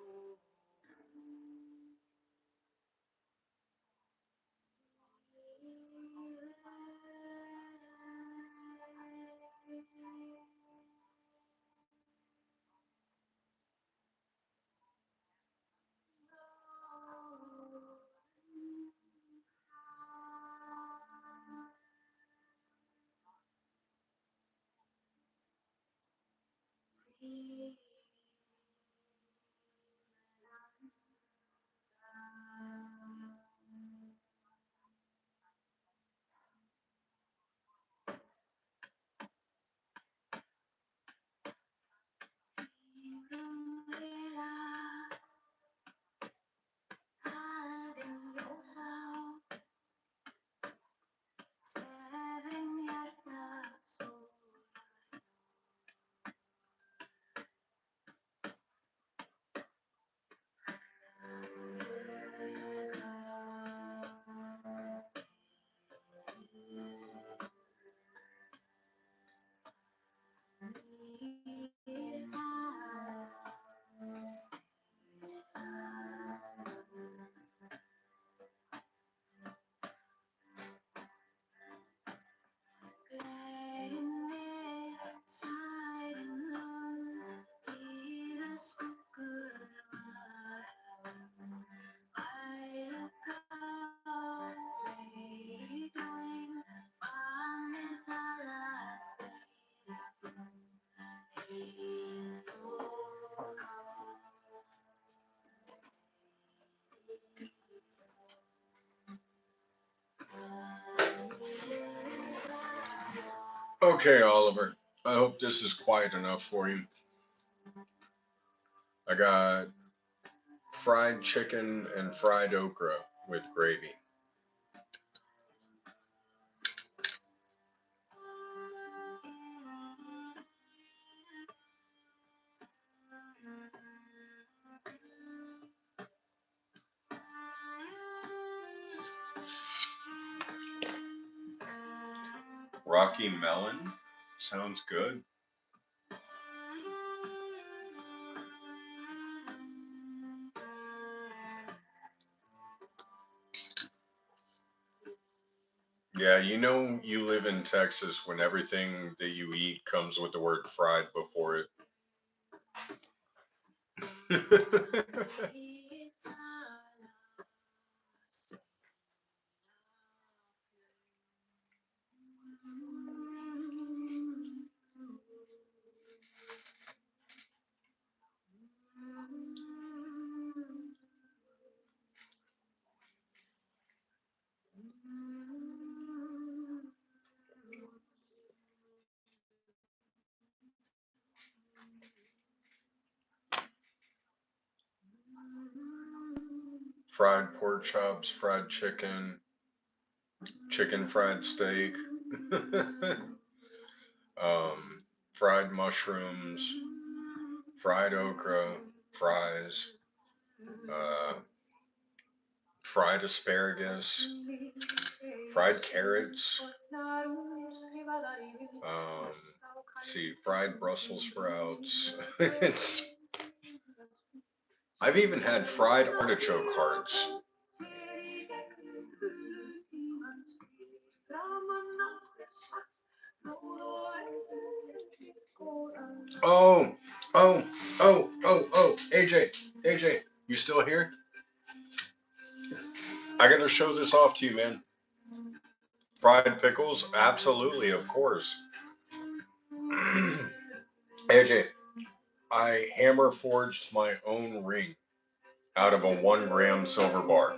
Okay, Oliver. I hope this is quiet enough for you. I got fried chicken and fried okra with gravy. Rocky Melon sounds good. Yeah, you know you live in Texas when everything that you eat comes with the word fried before it. Fried pork chops, fried chicken, chicken fried steak, fried mushrooms, fried okra, fries, uh, fried asparagus, fried carrots, see, fried Brussels sprouts. it's, I've even had fried artichoke hearts. Oh, AJ, you still here? I gotta show this off to you, man. Fried pickles? Absolutely, of course. AJ, I hammer forged my own ring out of a 1 gram silver bar.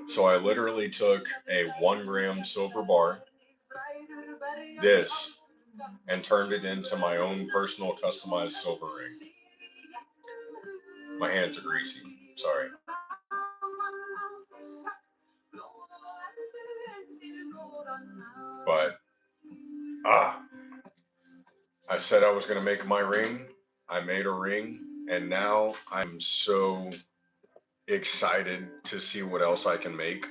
So I literally took a 1 gram silver bar, this, and turned it into my own personal customized silver ring. My hands are greasy. Sorry. But, ah, I said I was going to make my ring. I made a ring. And now I'm so excited to see what else I can make.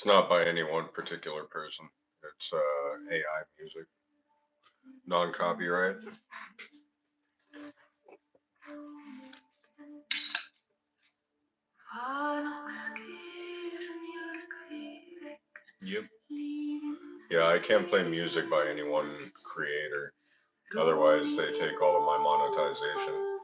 It's not by any one particular person. It's AI music, non-copyright. Yep. Yeah, I can't play music by any one creator. Otherwise, they take all of my monetization.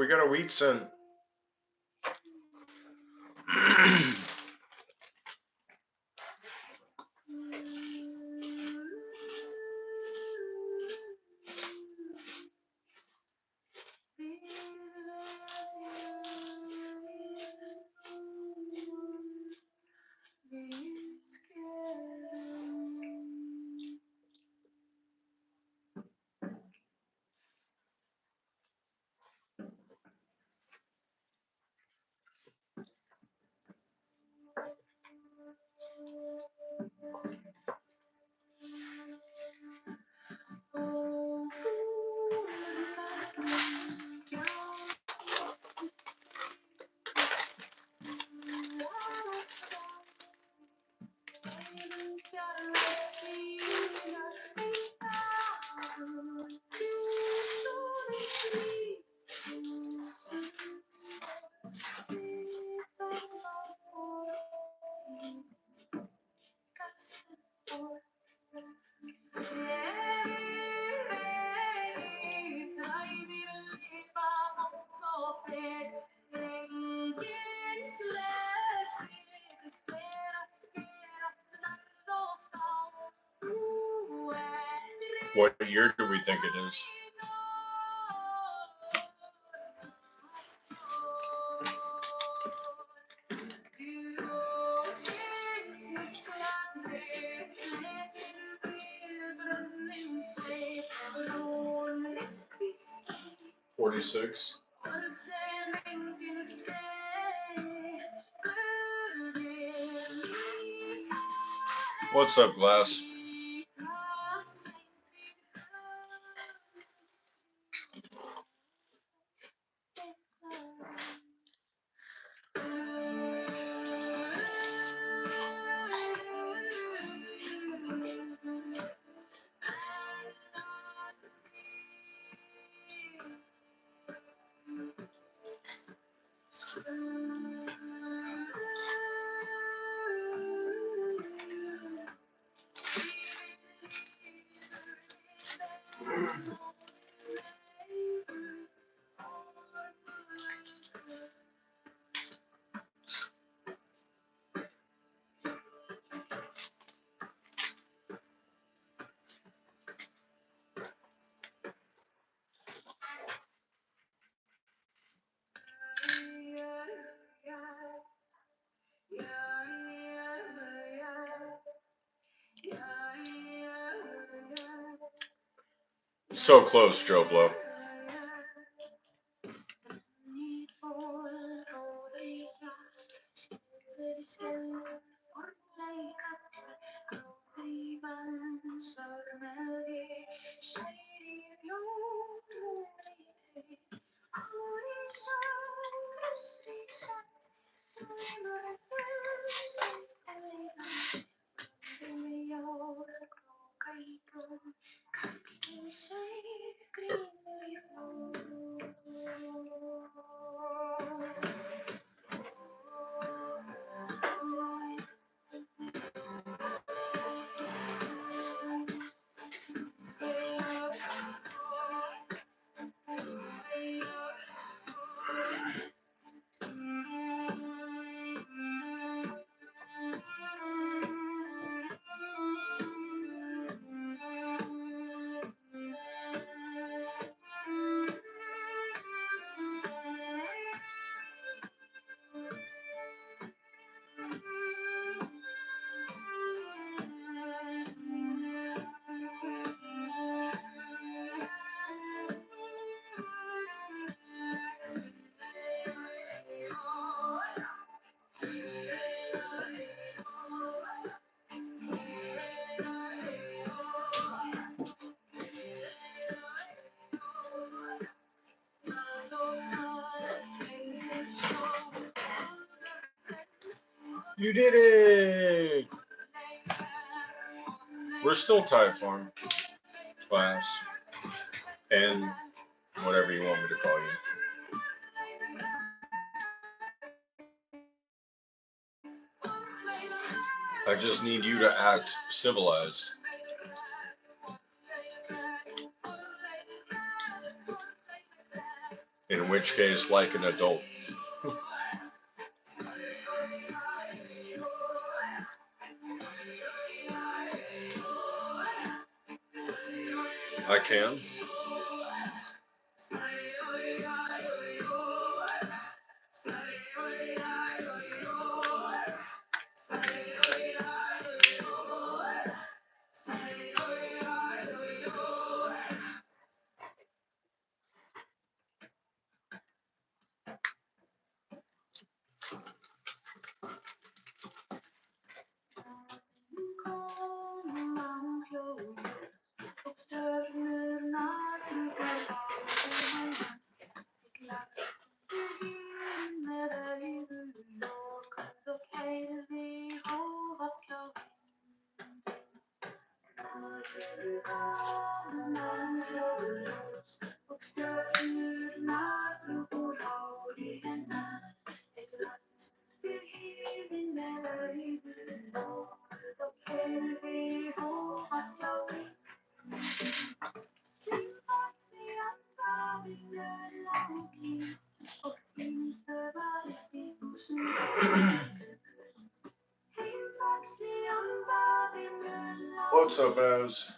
we got a wheat scent. What year do we think it is? '46. What's up, Glass? So close, Joe Blow. You did it! We're still tied, Farm. Class. And whatever you want me to call you. I just need you to act civilized. In which case, like an adult. I can. What's up, Az?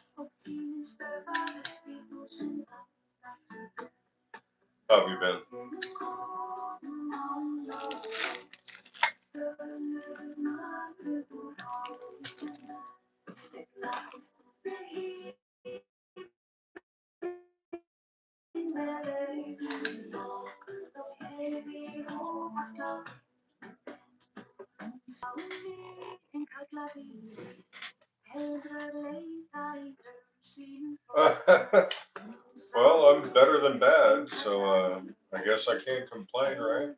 How have you been? Well, I'm better than bad, so I guess I can't complain, right?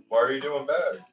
Why are you doing bad?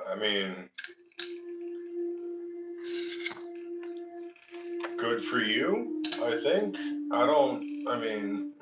I mean, good for you, I think. I mean,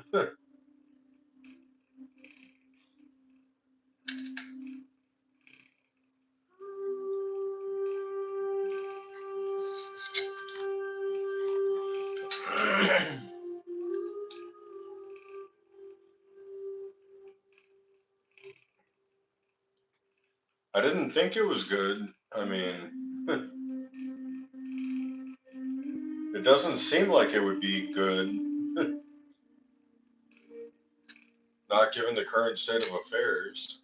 I didn't think it was good. I mean, it doesn't seem like it would be good, not given the current state of affairs.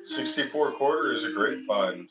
'64 quarter is a great find.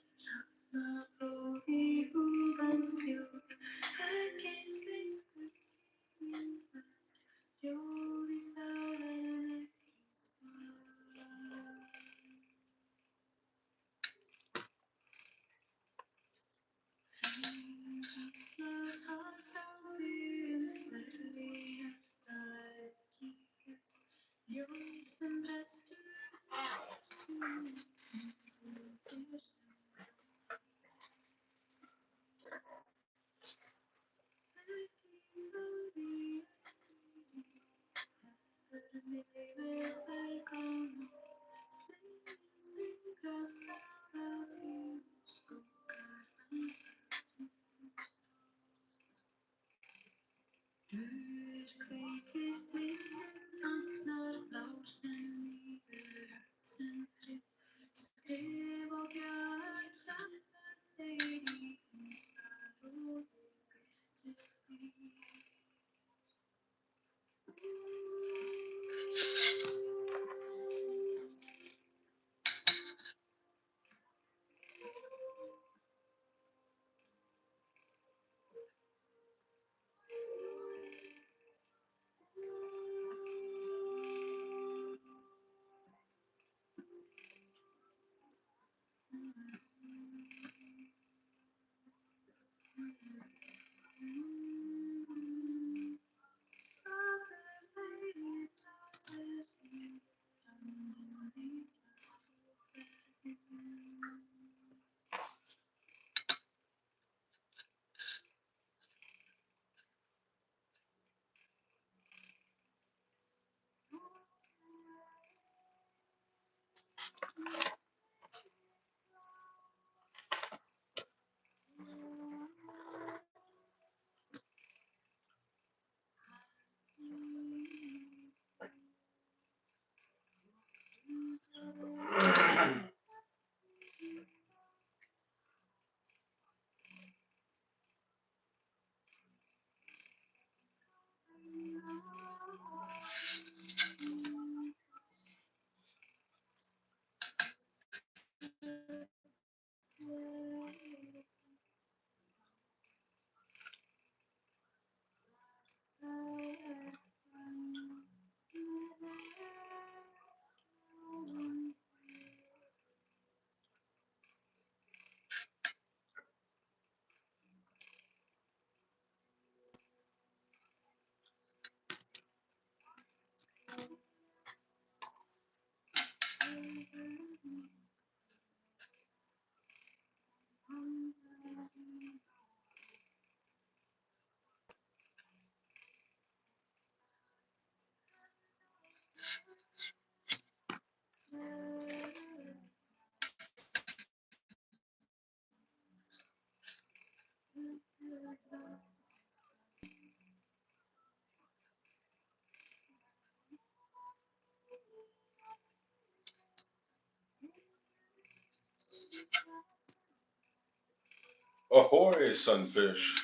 Ahoy, sunfish.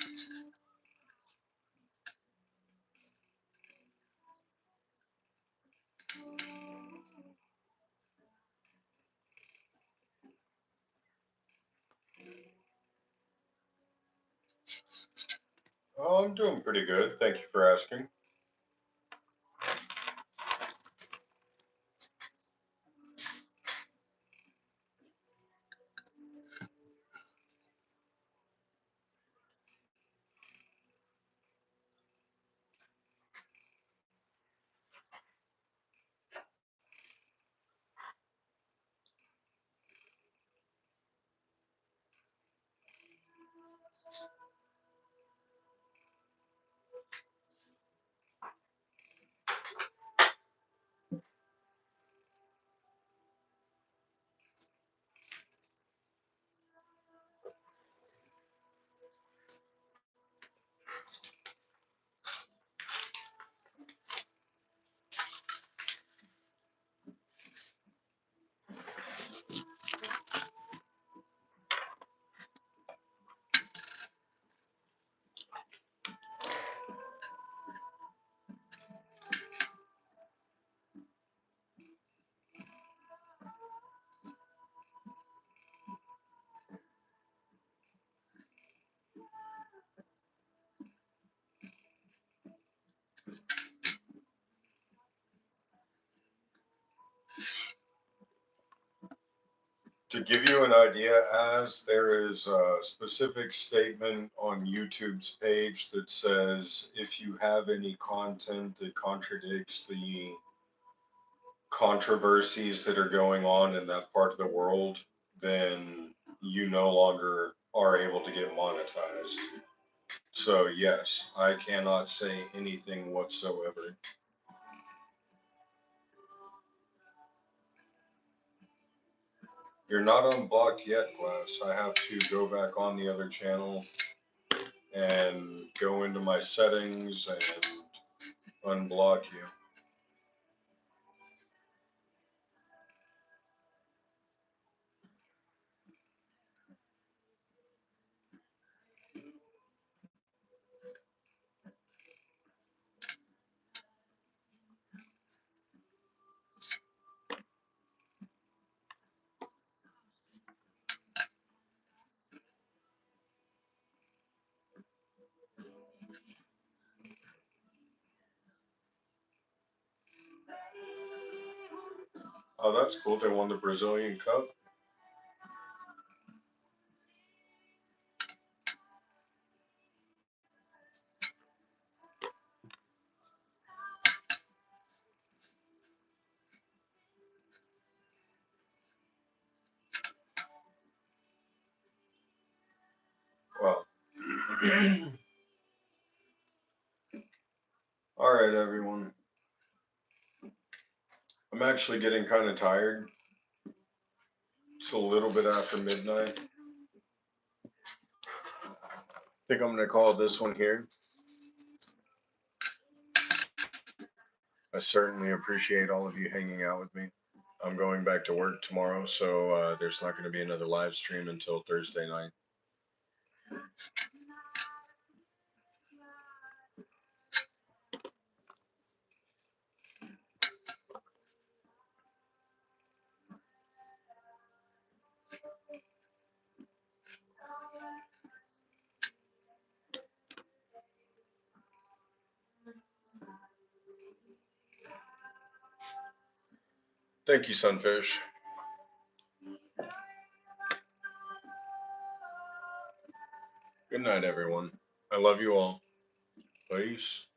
Oh, I'm doing pretty good. Thank you for asking. To give you an idea, as there is a specific statement on YouTube's page that says if you have any content that contradicts the controversies that are going on in that part of the world, then you no longer are able to get monetized. So, yes, I cannot say anything whatsoever. You're not unblocked yet, Glass. I have to go back on the other channel and go into my settings and unblock you. Oh, that's cool. They won the Brazilian Cup. Well, all right, everyone. I'm actually getting kind of tired. It's a little bit after midnight. I think I'm going to call this one here. I certainly appreciate all of you hanging out with me. I'm going back to work tomorrow, so there's not going to be another live stream until Thursday night. Thank you, Sunfish. Good night, everyone. I love you all. Peace.